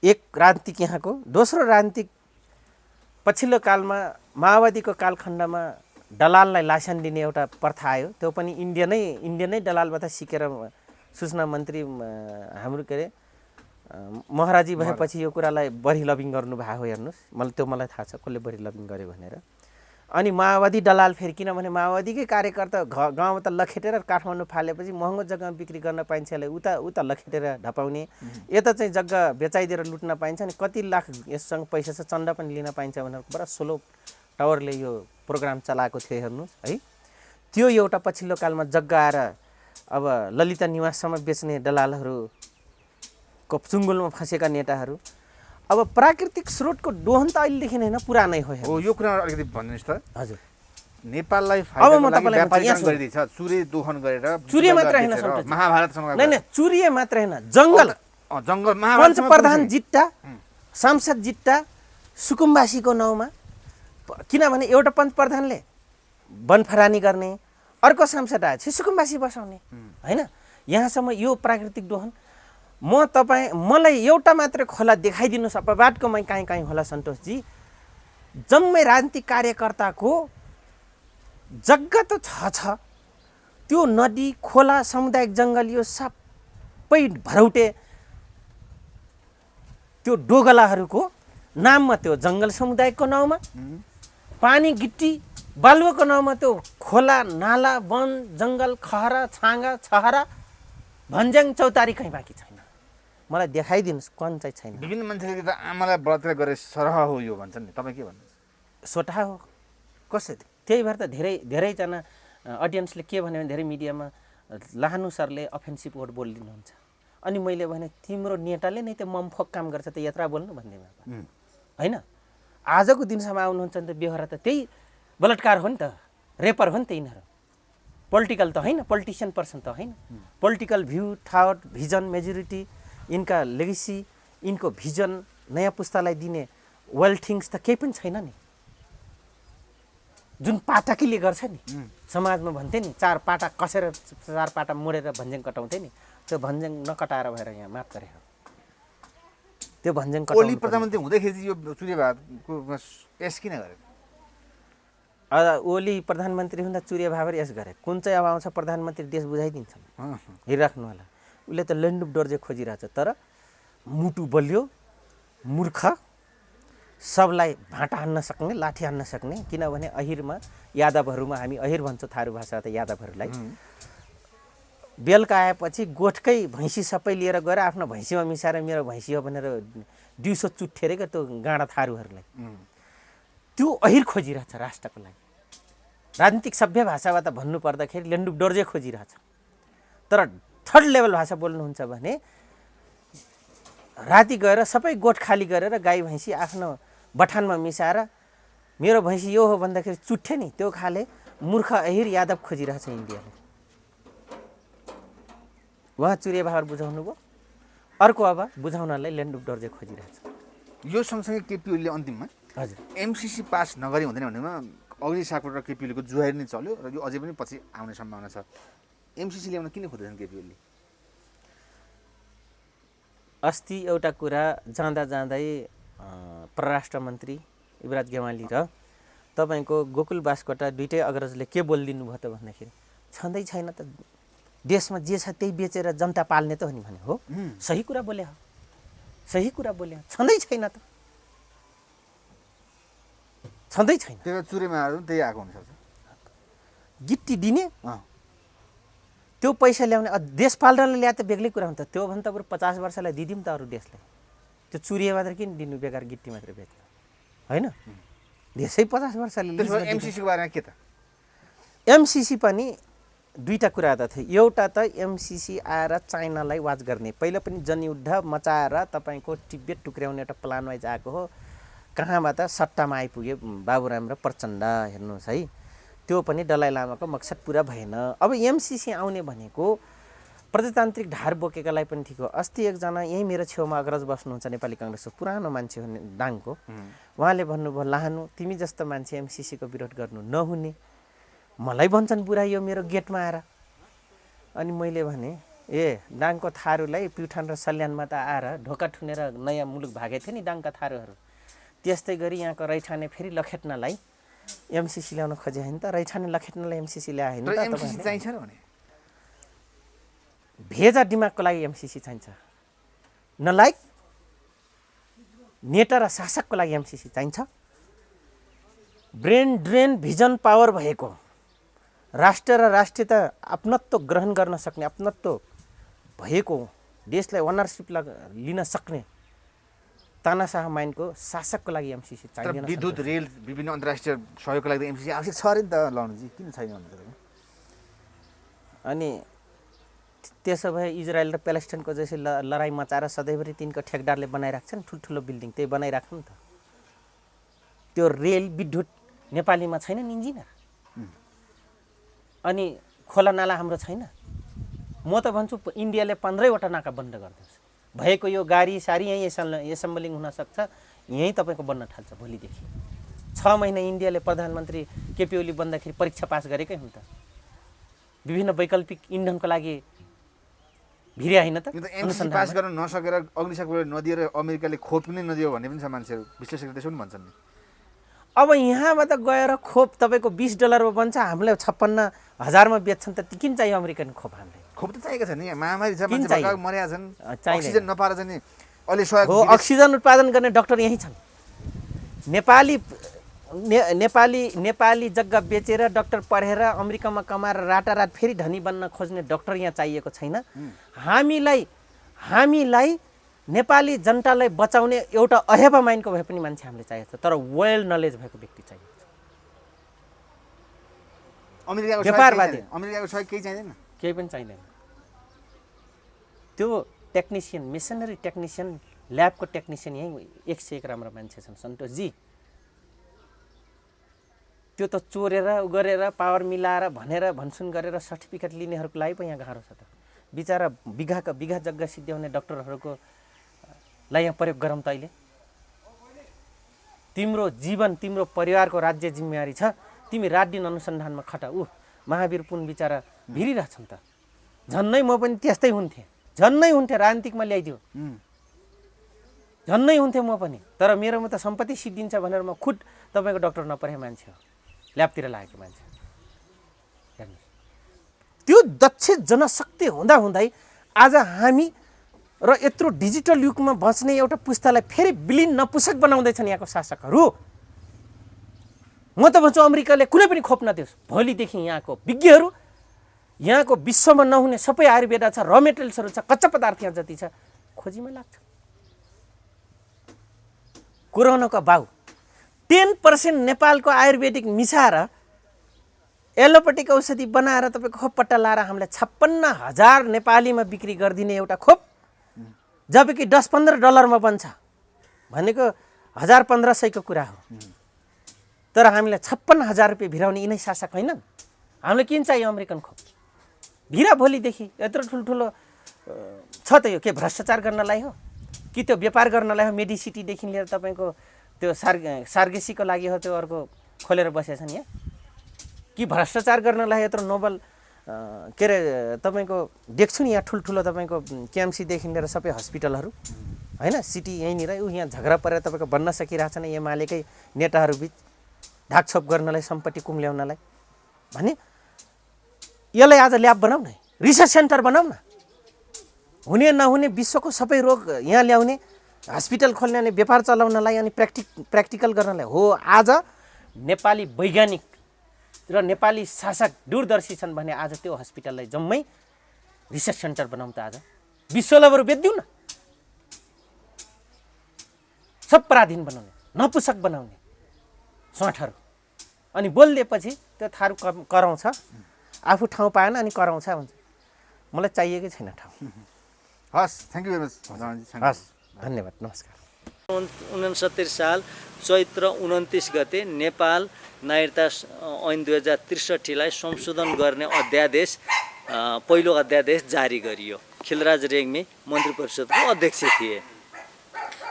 एक राजनीतिक यहाँको। दोस्रो राजनीतिक पछिल्लो कालमा माओवादीको कालखण्डमा दलाललाई लाइसेन्स दिने एउटा प्रथा आयो, त्यो पनि इन्डियनै दलालबाट सिकेर सूचना मन्त्री हाम्रो के अरे महाराजी भएपछि यो कुरालाई बढी लबिङ गर्नुभएको हो हेर्नुहोस्। मलाई थाहा छ कसले बढी लबिङ गर्यो भनेर। अनि माओवादी दलाल फेरि, किनभने माओवादीकै कार्यकर्ता गाउँमा त लखेटेर काठमाडौँ फालेपछि महँगो जग्गामा बिक्री गर्न पाइन्छ, यसलाई उता लखेटेर ढपाउने, यता चाहिँ जग्गा बेचाइदिएर लुट्न पाइन्छ। अनि कति लाख यससँग पैसा छ चन्दा पनि लिन पाइन्छ भनेर बडा स्लो टावरले यो प्रोग्राम चलाएको थियो हेर्नुहोस् है। त्यो एउटा पछिल्लो कालमा जग्गा आएर अब ललिता निवाससम्म बेच्ने दलालहरूको चुङ्गुलमा फँसेका नेताहरू। अब प्राकृतिक स्रोतको दोहन त अहिलेदेखि होइन, पुरानै हो। यो कुरा अलिकति भन्नुहोस् त। हजुर, नेपाललाई अब म तपाईँलाई गरिदिन्छ चुरे दोहन गरेर, चुरे मात्र होइन सन्तोष, महाभारतसँग नै चुरिए मात्र होइन, जङ्गल महाभारत पञ्चप्रधान जित्ता, सांसद जित्ता सुकुम्बासीको नाउँमा। किनभने एउटा पञ्चप्रधानले वनफरानी गर्ने, अर्को सांसद आएपछि सुकुम्बासी बसाउने होइन। यहाँसम्म यो प्राकृतिक दोहन। मलाई एउटा मात्र खोला देखाइदिनुहोस् अपवादकोमा कहीँ होला सन्तोषजी। जम्मै राजनीतिक कार्यकर्ताको जग्गा त छ, त्यो नदी खोला सामुदायिक जङ्गल यो सबै भरौटे त्यो डोगलाहरूको नाममा त्यो जङ्गल समुदायको नाउँमा, पानी गिट्टी बालुवाको नाउँमा त्यो खोला नाला वन जङ्गल खहरा छाँगा छहरा भन्ज्याङ चौतारी कहीँ बाँकी छैन। मलाई देखाइदिनुहोस्, कन चाहिँ छैन। विभिन्न मान्छेले त आमालाई बलात्कार गरे सरह हो यो भन्छन् नि, तपाईँ के भन्नुहुन्छ? सोटा हो कसरी? त्यही भएर त धेरैजना अडियन्सले के भन्यो भने धेरै मिडियामा लाहानु सरले अफेन्सिभ वर्ड बोलिदिनुहुन्छ। अनि मैले भने तिम्रो नेताले नै त्यो ममफोक काम गर्छ त यत्रा बोल्नु भन्दैमा होइन। आजको दिनसम्म आउनुहुन्छ नि त बेहोरा त त्यही बलात्कार हो नि त, रेपर हो नि त यिनीहरू। पोलिटिकल त होइन, पोलिटिसियन पर्सन त होइन। Political view thought vision majority इनका लेगेसी, इनको भिजन नयाँ पुस्तालाई दिने वेल थिङ्स त केही पनि छैन नि। जुन पाठकले गर्छ नि समाजमा भन्थे नि, चार पाटा कसेर चार पाटा मोडेर भन्ज्याङ कटाउँथे नि, त्यो भन्ज्याङ नकटाएर भएर यहाँ माफ गरे हो। त्यो भन्ज्याङ ओली प्रधानमन्त्री हुँदैखेरि यो चुरेभाको यस किन गरे? ओली प्रधानमन्त्री हुँदा चुरे भावर यस गरे। कुन चाहिँ अब आउँछ प्रधानमन्त्री देश बुझाइदिन्छन्, हेरिराख्नु होला। उसले त लेन्डुप डोर्जे खोजिरहेछ, तर मुटु बलियो, मूर्ख, सबलाई भाँटा हान्न सक्ने, लाठी हान्न सक्ने। किनभने अहिरमा यादवहरूमा हामी अहिर भन्छौँ, थारू भाषा त यादवहरूलाई। बेलुका आएपछि गोठकै भैँसी सबै लिएर गएर आफ्नो भैँसीमा मिसाएर मेरो भैँसी हो भनेर दिउँसो चुट्ठेर क्या त्यो गाँडा थारूहरूलाई। त्यो अहिर खोजिरहेछ राष्ट्रको लागि। राजनीतिक सभ्य भाषाबाट भन्नु पर्दाखेरि लेन्डुप डोर्जे खोजिरहेछ। तर थर्ड लेभल भाषा बोल्नुहुन्छ भने राति गएर सबै गोठ खाली गरेर गाई भैँसी आफ्नो बठानमा मिसाएर मेरो भैँसी यो हो भन्दाखेरि चुट्ठे नि, त्यो खाले मूर्ख अहिर यादव खोजिरहेछ इन्डियाले। उहाँ चुरे भावर बुझाउनु भयो, अर्को अब बुझाउनलाई लेन्डुप डोर्जे खोजिरहेछ। यो सँगसँगै केपी ओलीले अन्तिममा हजुर एमसिसी पास नगरी हुँदैन भनेमा अग्नि सापकोटा र केपी ओलीको जुहारी नै चल्यो र यो अझै पनि पछि आउने सम्भावना छ। एमसिसी ल्याउन किन खोज्दैछन् केपी ओली? अस्ति एउटा कुरा जाँदै परराष्ट्र मन्त्री युवराज गेवाली र तपाईँको गोकुल बास्कोटा दुइटै अग्रजले के बोलिदिनु भयो त भन्दाखेरि छँदै छैन त, देशमा जे छ त्यही बेचेर जनता पाल्ने त हो नि भने हो। सही कुरा बोले हो, सही कुरा बोले, छँदै छैन त, छँदै छैन। त्यो चुरेमाहरू पनि त्यही आएको हुनसक्छ। गिट्टी दिने अँ त्यो पैसा ल्याउने देश पाल्नलाई ल्याए त बेग्लै कुरा हुन्छ। त्यो भन्दा बरु 50 वर्षलाई दिदिउँ त अरू देशलाई। त्यो चुरिए मात्र किन दिनु, बेकार गिट्टी मात्र बेच्नु होइन। देशै 50 वर्षले त्यसो भए एमसिसीको बारेमा के त? एमसिसी पनि दुईटा कुरा त थियो। एउटा त एमसिसी आएर चाइनालाई वाच गर्ने, पहिला पनि जनयुद्ध मचाएर तपाईँको तिब्बत टुक्र्याउने एउटा प्लान वाइज आएको हो। कहाँबाट सट्टामा आइपुग्यो बाबुराम र प्रचण्ड, हेर्नुहोस् है। त्यो पनि दलाइ लामाको मकसद पुरा भएन। अब एमसिसी आउने भनेको प्रजातान्त्रिक ढार बोकेकालाई पनि ठिक हो। अस्ति एकजना यहीँ मेरो छेउमा अग्रज बस्नुहुन्छ, नेपाली काङ्ग्रेसको पुरानो मान्छे हो डाङको, उहाँले भन्नुभयो लानु तिमी जस्तो मान्छे एमसिसीको विरोध गर्नु नहुने, मलाई भन्छन् बुढा यो मेरो गेटमा आएर। अनि मैले भने ए डाङको थारूलाई प्युठान र सल्यानमा त आएर ढोका ठुनेर नयाँ मुलुक भागेको थियो नि डाङका थारूहरू, त्यस्तै गरी यहाँको रैठाने फेरि लखेट्नलाई एमसिसी ल्याउन खोजे होइन त, रैठाने लखेट्नलाई एमसिसी ल्याए होइन त। एमसिसी चाहिन्छ र भने भेजा दिमागको लागि एमसिसी चाहिन्छ, नलाइक नेता र शासकको लागि एमसिसी चाहिन्छ। ब्रेन ड्रेन भिजन पावर भएको, राष्ट्र र राष्ट्रियता अपनत्व ग्रहण गर्न सक्ने, अपनत्व भएको, देशलाई ओनरसिप लिन सक्ने तानाशाह माइन्डको शासकको लागि एमसिसी चाहिँदैन। विद्युत रेल विभिन्न अन्तर्राष्ट्रिय सहयोगको लागि एमसिसी आवश्यक छ अरे नि त लाउनुजी, किन छैन भन्नु? अनि त्यसो भए इजरायल र प्यालेस्टाइनको जैसे लडाइँ मचाएर सधैँभरि तिनको ठेकदारले बनाइराख्छन् ठुल्ठुलो बिल्डिङ, त्यही बनाइराख्नु नि त। त्यो रेल विद्युत नेपालीमा छैन नि इन्जिनियर, अनि खोला नाला हाम्रो छैन। म त भन्छु इन्डियाले 15वटा नाका बन्द गरिदियोस्, भएको यो गाडी सारी यहीँ एसेम्बलिङ हुनसक्छ, यहीँ तपाईँको बन्न थाल्छ भोलिदेखि। 6 महिना इन्डियाले प्रधानमन्त्री केपी ओली बन्दाखेरि परीक्षा पास गरेकै हुन् त। विभिन्न वैकल्पिक इन्धनको लागि भिरे होइन त। एमसिसी पास गर्न नसकेर अग्निशक्ति नदिएर अमेरिकाले खोप नै नदियो भन्ने पनि छ, मान्छेहरू विश्लेषकले त्यसो पनि भन्छन् नि। अब यहाँबाट गएर खोप तपाईँको $20 बन्छ, हामीलाई 56,000 बेच्छन् त किन चाहियो अमेरिकन खोप? हामीलाई खोप त चाहिएको छ नि, महामारी छ, मान्छे भर्खर मरेका छन्, चाहिँदैन। अक्सिजन नपाएर चाहिँ अहिले सहयोग हो, अक्सिजन उत्पादन गर्ने डाक्टर यहीँ छन्। नेपाली जग्गा बेचेर डाक्टर पढेर अमेरिकामा कमाएर रातारात फेरि धनी बन्न खोज्ने डाक्टर यहाँ चाहिएको छैन। हामीलाई नेपाली जनतालाई बचाउने एउटा अहेबा माइन्डको भए पनि मान्छे हामीले चाहिएको छ, तर वेल नलेज भएको व्यक्ति चाहिएको छ। अमेरिकाको सहयोग केही चाहिँदैन, केही पनि चाहिँदैन। त्यो टेक्निसियन, मिसनरी टेक्निसियन, ल्याबको टेक्निसियन यहीँ 101 राम्रो मान्छे छन् सन्तोषजी। त्यो त चोरेर गरेर पावर मिलाएर भनेर भनसुन गरेर सर्टिफिकेट लिनेहरूको लागि पो यहाँ गाह्रो छ त। बिचरा बिघाका बिघा जग्गा सिद्ध्याउने डाक्टरहरूको लाई यहाँ प्रयोग गरौँ त। अहिले तिम्रो जीवन, तिम्रो परिवारको राज्य जिम्मेवारी छ, तिमी रात दिन अनुसन्धानमा खटा। महावीर पुन बिचरा भिरिरहेछन् त। झन्नै म पनि त्यस्तै हुन्थेँ, राजनीतिकमा ल्याइदियो, झन्नै हुन्थेँ म पनि। तर मेरोमा त सम्पत्ति सिद्धिन्छ भनेर म खुद तपाईँको डाक्टर नपढे मान्छे हो, ल्याबतिर लागेको मान्छे। हेर्नुहोस्, त्यो दक्ष जनशक्ति हुँदाहुँदै आज हामी र यत्रो डिजिटल युगमा बस्ने एउटा पुस्तालाई फेरि विलिन नपुसक बनाउँदैछन् यहाँको शासकहरू। म त भन्छु अमेरिकाले कुनै पनि खोप नदियोस्, भोलिदेखि यहाँको विज्ञहरू, यहाँको विश्वमा नहुने सबै आयुर्वेद छ, र मेटेरियल्सहरू छ, कच्चा पदार्थ यहाँ जति छ खोजीमा लाग्छ। कोरोनाको बाउ 10% नेपालको आयुर्वेदिक मिसाएर एलोपेटिक औषधि बनाएर तपाईँको खोप पट्टा लाएर हामीलाई 56,000 नेपालीमा बिक्री गरिदिने एउटा खोप, जबकि $10-15 बन्छ भनेको 1,000-1,500 को कुरा हो। तर हामीलाई 56,000 रुपियाँ भिराउने यिनै शासक होइनन्। हामीलाई किन चाहियो अमेरिकन खोप? भिरा भोलिदेखि यत्रो ठुल्ठुलो छ त यो के भ्रष्टाचार गर्नलाई हो कि त्यो व्यापार गर्नलाई हो? मेडिसिटीदेखि लिएर तपाईँको त्यो सार्गेसीको लागि हो, त्यो अर्को खोलेर बसेछन् यहाँ कि भ्रष्टाचार गर्नलाई यत्रो नोबल के अरे तपाईँको देख्छु नि यहाँ ठुल्ठुलो तपाईँको केएमसीदेखि लिएर सबै हस्पिटलहरू होइन, सिटी यहीँनिर यहाँ झगडा परेर तपाईँको बन्न सकिरहेछन् एमालेकै नेताहरू बिच ढाकछोप गर्नलाई, सम्पत्ति कुम्ल्याउनलाई भने यसलाई आज ल्याब बनाऊ न, रिसर्च सेन्टर बनाऊ न, हुने नहुने विश्वको सबै रोग यहाँ ल्याउने, हस्पिटल खोल्ने, अनि व्यापार चलाउनलाई, अनि प्र्याक्टिकल गर्नलाई हो। आज नेपाली वैज्ञानिक र नेपाली शासक दूरदर्शी छन् भने आज त्यो हस्पिटललाई जम्मै रिसर्च सेन्टर बनाउँ त आज विश्वलाई बरु बेच्दिउँ न। सब पराधीन बनाउने, नपुसक बनाउने स्वाठहरू। अनि बोलिदिएपछि त्यो थारू कराउँछ, आफू ठाउँ पाएन अनि कराउँछ भन्छ। मलाई चाहिएकै छैन ठाउँ। हस्, thank you very much Ranaji. हस्, धन्यवाद, नमस्कार। 69 साल चैत्र 29 गते नेपाल नागरिकता ऐन 2063लाई संशोधन गर्ने अध्यादेश पहिलो अध्यादेश जारी गरियो। खिलराज रेग्मी मन्त्री परिषदको अध्यक्ष थिए।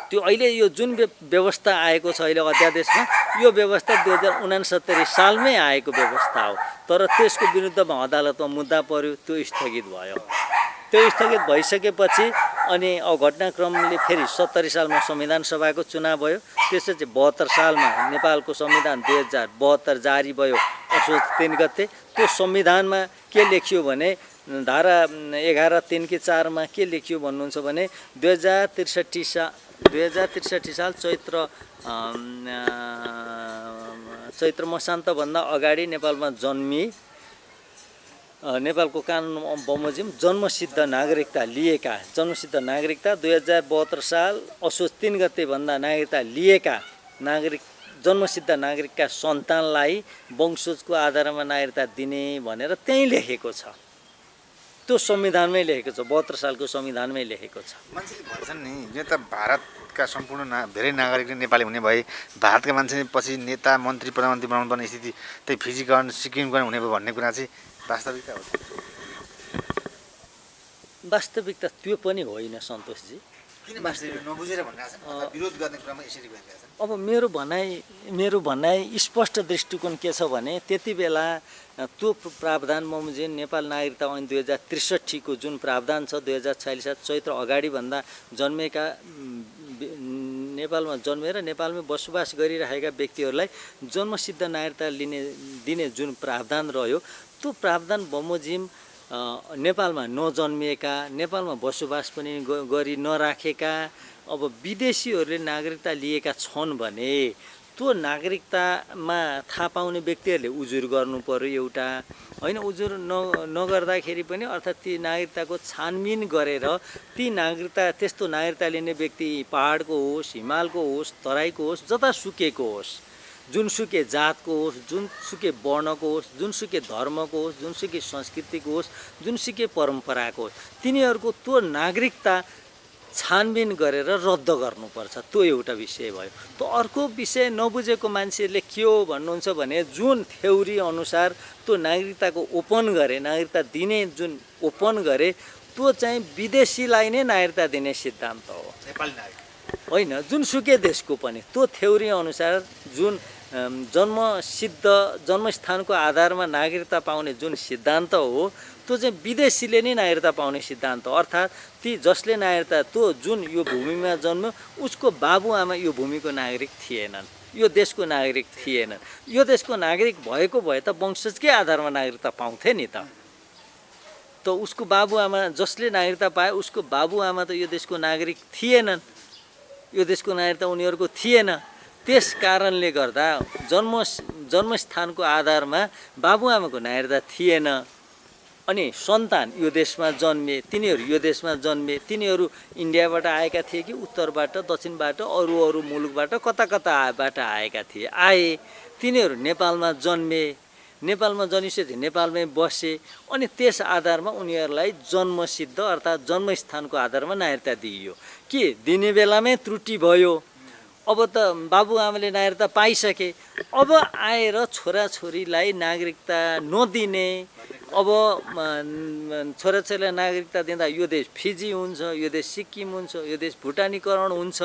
त्यो अहिले यो जुन व्यवस्था आएको छ अहिले अध्यादेशमा, यो व्यवस्था 2069 सालमै आएको व्यवस्था हो। तर त्यसको विरुद्धमा अदालतमा मुद्दा पर्यो, त्यो स्थगित भयो। त्यो स्थगित भइसकेपछि अनि घटनाक्रमले फेरि 70 सालमा संविधान सभाको चुनाव भयो। त्यसपछि 72 सालमा नेपालको संविधान 2072 जारी भयो असोज 3 गते। त्यो संविधानमा के लेखियो भने धारा 11(3)(4) मा के लेखियो भन्नुहुन्छ भने 2063 साल चैत्र मसान्तभन्दा अगाडि नेपालमा जन्मी नेपालको कानुन बमोजिम जन्मसिद्ध नागरिकता लिएका 2072 साल असोज 3 गते भन्दा नागरिकता लिएका जन्मसिद्ध नागरिकका सन्तानलाई वंशजको आधारमा नागरिकता दिने भनेर त्यहीँ लेखेको छ। त्यो संविधानमै लेखेको छ, 72 सालको संविधानमै लेखेको छ। मान्छेले भन्छन् नि यो त भारतका सम्पूर्ण धेरै नागरिक नेपाली हुने भए भारतका मान्छे पछि नेता, मन्त्री, प्रधानमन्त्री बनाउनु पर्ने स्थिति त्यही फिजिकरण सिक्किमकरण हुने भयो भन्ने कुरा चाहिँ वास्तविकता हो। वास्तविकता त्यो पनि होइन सन्तोषजी। किन मान्छेले नबुझेर भनिरहेछन्, विरोध गर्ने क्रममा यसरी भइरहेछ? अब मेरो भनाइ स्पष्ट दृष्टिकोण के छ भने त्यति बेला त्यो प्रावधान बमोजिम नेपाल नागरिकता ऐन 2063 को जुन प्रावधान छ 2046 साल चैत्र अगाडि भन्दा जन्मेका नेपालमा जन्मेर नेपालमै बसोबास गरिरहेका व्यक्तिहरूलाई जन्मसिद्ध नागरिकता दिने जुन प्रावधान रह्यो, त्यो प्रावधान बमोजिम नेपालमा नजन्मिएका, नेपालमा बसोबास पनि गरी नराखेका अब विदेशीहरूले नागरिकता लिएका छन् भने त्यो नागरिकतामा थाहा पाउने व्यक्तिहरूले उजुर गर्नु पर्यो एउटा होइन। उजुर नगर्दाखेरि पनि अर्थात् ती नागरिकताको छानबिन गरेर ती नागरिकता त्यस्तो नागरिकता लिने व्यक्ति पहाडको होस्, हिमालको होस्, तराईको होस्, जतासुकैको होस्, जुनसुकै जातको होस्, जुनसुकै वर्णको होस्, जुनसुकै धर्मको होस्, जुनसुकै संस्कृतिको होस्, जुनसुकै परम्पराको होस्, तिनीहरूको त्यो नागरिकता छानबिन गरेर रद्द गर्नुपर्छ। त्यो एउटा विषय भयो। त्यो अर्को विषय नबुझेको मान्छेहरूले के हो भन्नुहुन्छ भने जुन थ्योरी अनुसार त्यो नागरिकताको ओपन गरे, नागरिकता दिने जुन ओपन गरे, त्यो चाहिँ विदेशीलाई नै नागरिकता दिने सिद्धान्त हो, नेपाली नागरिक होइन। जुनसुकै देशको पनि त्यो थ्योरी अनुसार जुन जन्मस्थानको आधारमा नागरिकता पाउने जुन सिद्धान्त हो, त्यो चाहिँ विदेशीले नै नागरिकता पाउने सिद्धान्त हो। अर्थात् ती जसले नागरिकता त्यो जुन यो भूमिमा जन्म्यो उसको बाबुआमा यो भूमिको नागरिक थिएनन्, यो देशको नागरिक थिएनन्। यो देशको नागरिक भएको भए त वंशजकै आधारमा नागरिकता पाउँथे नि त। उसको बाबुआमा जसले नागरिकता पाए उसको बाबुआमा त यो देशको नागरिक थिएनन्, यो देशको नागरिकता उनीहरूको थिएन। त्यस कारणले गर्दा जन्मस्थानको आधारमा बाबुआमाको नागरिकता थिएन। अनि सन्तान यो देशमा जन्मे, तिनीहरू यो देशमा जन्मे, तिनीहरू इन्डियाबाट आएका थिए कि उत्तरबाट, दक्षिणबाट, अरू मुलुकबाट, कताबाट आएका थिए, तिनीहरू नेपालमा जन्मे, नेपालमा जन्मिसकेपछि नेपालमै बसे। अनि त्यस आधारमा उनीहरूलाई जन्मसिद्ध अर्थात् जन्मस्थानको आधारमा नागरिकता दिइयो। के दिने बेलामै त्रुटि भयो? अब त बाबुआमाले नागरिकता पाइसके, अब आएर छोराछोरीलाई नागरिकता नदिने, अब छोराछोरीलाई नागरिकता दिँदा यो देश फिजी हुन्छ, यो देश सिक्किम हुन्छ, यो देश भुटानीकरण हुन्छ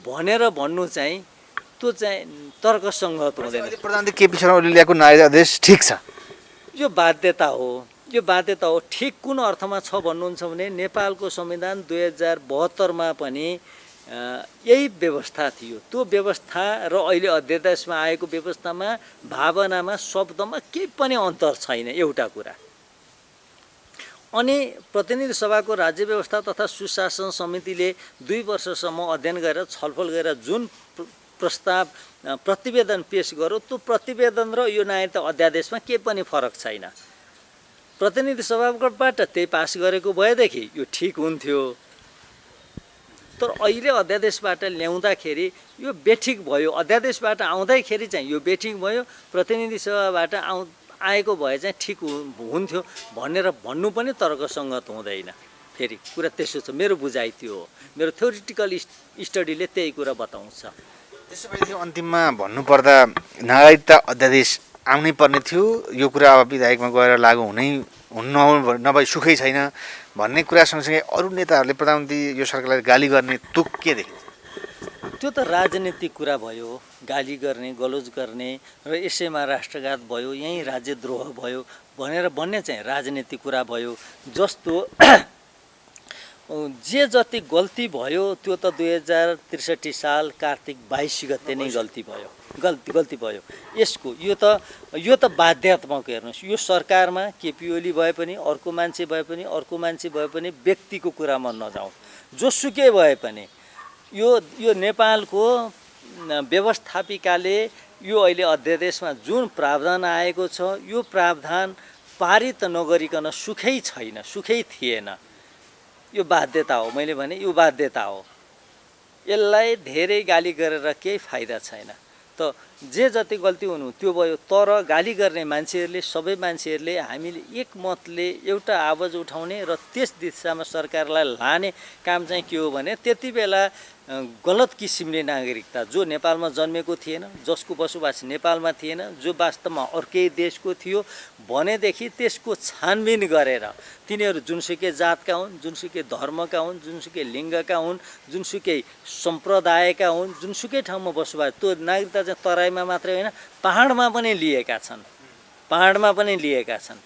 भनेर भन्नु चाहिँ त्यो चाहिँ तर्कसङ्गत हुँदैन। प्रधानमन्त्री केपी शर्मा ओलीले ल्याएको नागरिकता आदेश ठिक छ? यो बाध्यता हो, यो बाध्यता हो। ठिक कुन अर्थमा छ भन्नुहुन्छ भने नेपालको संविधान 2072 मा पनि यही व्यवस्था थियो। त्यो व्यवस्था र अहिले अध्यादेशमा आएको व्यवस्थामा भावनामा शब्दमा केही पनि अन्तर छैन, एउटा कुरा। अनि प्रतिनिधि सभाको राज्य व्यवस्था तथा सुशासन समितिले 2 वर्षसम्म अध्ययन गरेर छलफल गरेर जुन प्रस्ताव प्रतिवेदन पेश गरौँ, त्यो प्रतिवेदन र यो नागरिकता अध्यादेशमा केही पनि फरक छैन। प्रतिनिधि सभाबाट त्यही पास गरेको भएदेखि यो ठिक हुन्थ्यो। तर अहिले अध्यादेशबाट ल्याउँदाखेरि यो बेठिक भयो। अध्यादेशबाट आउँदाखेरि चाहिँ यो बेठिक भयो, प्रतिनिधि सभाबाट आएको भए चाहिँ ठिक हुन्थ्यो भनेर भन्नु पनि तर्कसङ्गत हुँदैन। फेरि कुरा त्यसो छ, मेरो बुझाइ त्यो हो, मेरो थ्योरिटिकल स्टडीले त्यही कुरा बताउँछ। त्यसो भए अन्तिममा भन्नुपर्दा नागरिकता अध्यादेश आउनै पर्ने थियो, यो कुरा अब विधायकमा गएर लागू नभई सुखै छैन भन्ने कुरा सँगसँगै अरू नेताहरूले प्रधानमन्त्री यो सरकारलाई गाली गर्ने तुक के देखिन्छ? त्यो त राजनीतिक कुरा भयो, गाली गर्ने, गलोज गर्ने र यसैमा राष्ट्रघात भयो, यहीँ राज्यद्रोह भयो भनेर भन्ने चाहिँ राजनीतिक कुरा भयो। जस्तो जे जति गल्ती भयो त्यो त 2063 साल कार्तिक 22 गते नै गल्ती भयो। यसको यो त बाध्यात्मक हेर्नुहोस्, यो सरकारमा केपी ओली भए पनि, अर्को मान्छे भए पनि व्यक्तिको कुरामा नजाउँ, जोसुकै भए पनि यो नेपालको व्यवस्थापिकाले यो अहिले अध्यादेशमा जुन प्रावधान आएको छ यो प्रावधान पारित नगरिकन सुखै छैन, सुखै थिएन। यो बाध्यता हो, मैले भने यो बाध्यता हो। यसलाई धेरै गाली गरेर केही फाइदा छैन। त जे जति गल्ती हुनु त्यो भयो। तर गाली गर्ने मान्छेहरूले, सबै मान्छेहरूले हामीले एक मतले एउटा आवाज उठाउने र त्यस दिशामा सरकारलाई लाने काम चाहिँ के हो भने त्यति बेला गलत किसिमले नागरिकता जो नेपालमा जन्मेको थिएन, जसको बसोबास नेपालमा थिएन, जो वास्तवमा अर्कै देशको थियो भनेदेखि त्यसको छानबिन गरेर तिनीहरू जुनसुकै जातका हुन्, जुनसुकै धर्मका हुन्, जुनसुकै लिङ्गका हुन्, जुनसुकै सम्प्रदायका हुन्, जुनसुकै ठाउँमा बसोबास, त्यो नागरिकता चाहिँ तराईमा मात्रै होइन पहाडमा पनि लिएका छन्।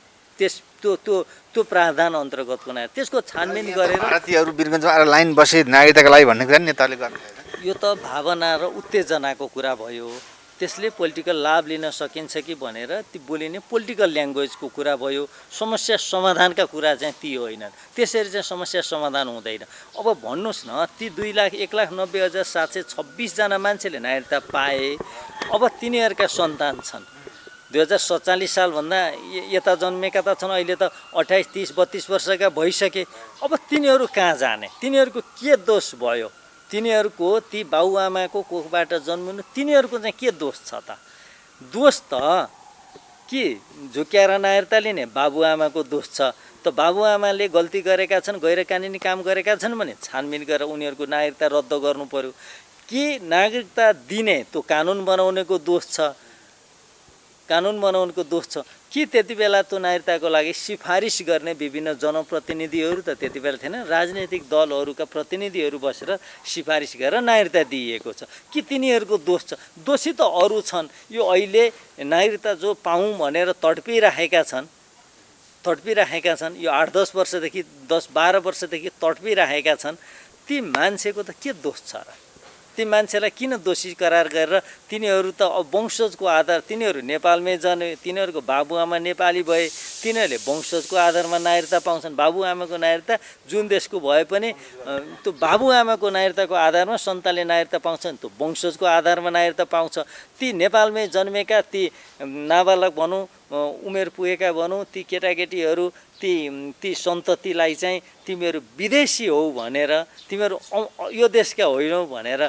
त्यो प्रावधान अन्तर्गत बनाएर त्यसको छानबिन गरेर भारतीयहरू वीरगञ्जमा आएर लाइन बसे नागरिकताको लागि भन्ने कुरा नेताले गर्नु यो त भावना र उत्तेजनाको कुरा भयो। त्यसले पोलिटिकल लाभ लिन सकिन्छ कि भनेर ती बोलिने पोलिटिकल ल्याङ्ग्वेजको कुरा भयो। समस्या समाधानका कुरा चाहिँ ती होइनन्। त्यसरी चाहिँ समस्या समाधान हुँदैन। अब भन्नुहोस् न, ती 2,01,90,726 जना मान्छेले नागरिकता पाए, अब तिनीहरूका सन्तान छन् 2047 सालभन्दा यता जन्मेका त छन्, अहिले त 28, 30, 32 वर्षका भइसके। अब तिनीहरू कहाँ जाने? तिनीहरूको के दोष भयो? तिनीहरूको ती बाबुआमाको कोखबाट जन्मिनु तिनीहरूको चाहिँ के दोष छ त? दोष त के झुक्याएर नागरिकता लिने बाबुआमाको दोष छ। त बाबुआमाले गल्ती गरेका छन्, गैर कानुनी काम गरेका छन् भने छानबिन गरेर उनीहरूको नागरिकता रद्द गर्नु पर्यो। के नागरिकता दिने त्यो कानुन बनाउनेको दोष छ? कि त्यति बेला त्यो नागरिकताको लागि सिफारिस गर्ने विभिन्न जनप्रतिनिधिहरू त त्यति बेला थिएन, राजनीतिक दलहरूका प्रतिनिधिहरू बसेर सिफारिस गरेर नागरिकता दिइएको छ कि तिनीहरूको दोष छ? दोषी त अरू छन्। यो अहिले नागरिकता जो पाऊँ भनेर तडपिरहेका छन्, यो 8-10 वर्षदेखि 10-12 वर्षदेखि तडपिरहेका छन्, ती मान्छेको त के दोष छ र? ती मान्छेलाई किन दोषी करार गरेर तिनीहरू त वंशजको आधार, तिनीहरू नेपालमै जन्मे, तिनीहरूको बाबुआमा नेपाली भए, तिनीहरूले वंशजको आधारमा नागरिकता पाउँछन्। बाबुआमाको नागरिकता जुन देशको भए पनि त्यो बाबुआमाको नागरिकताको आधारमा सन्तानले नागरिकता पाउँछन्, त्यो वंशजको आधारमा नागरिकता पाउँछ। ती नेपालमै जन्मेका ती नाबालक भनौँ, उमेर पुगेका भनौँ, ती केटाकेटीहरू, ती सन्ततिलाई चाहिँ तिमीहरू विदेशी हौ भनेर, तिमीहरू यो देशका होइनौ भनेर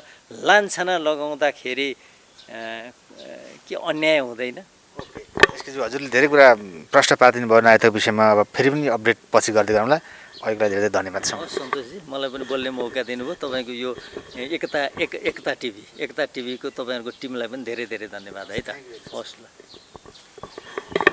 लान्छना लगाउँदाखेरि के अन्याय हुँदैन? हजुरले धेरै कुरा प्रश्न पारिदिनु भयो नागरिकताको विषयमा। अब फेरि पनि अपडेट पछि गर्दै गरौँला। अहिलेलाई धेरै धेरै धन्यवाद छ। सन्तोषजी, मलाई पनि बोल्ने मौका दिनुभयो। तपाईँको यो एकता टिभीको तपाईँहरूको टिमलाई पनि धेरै धेरै धन्यवाद है त। हवस् ल।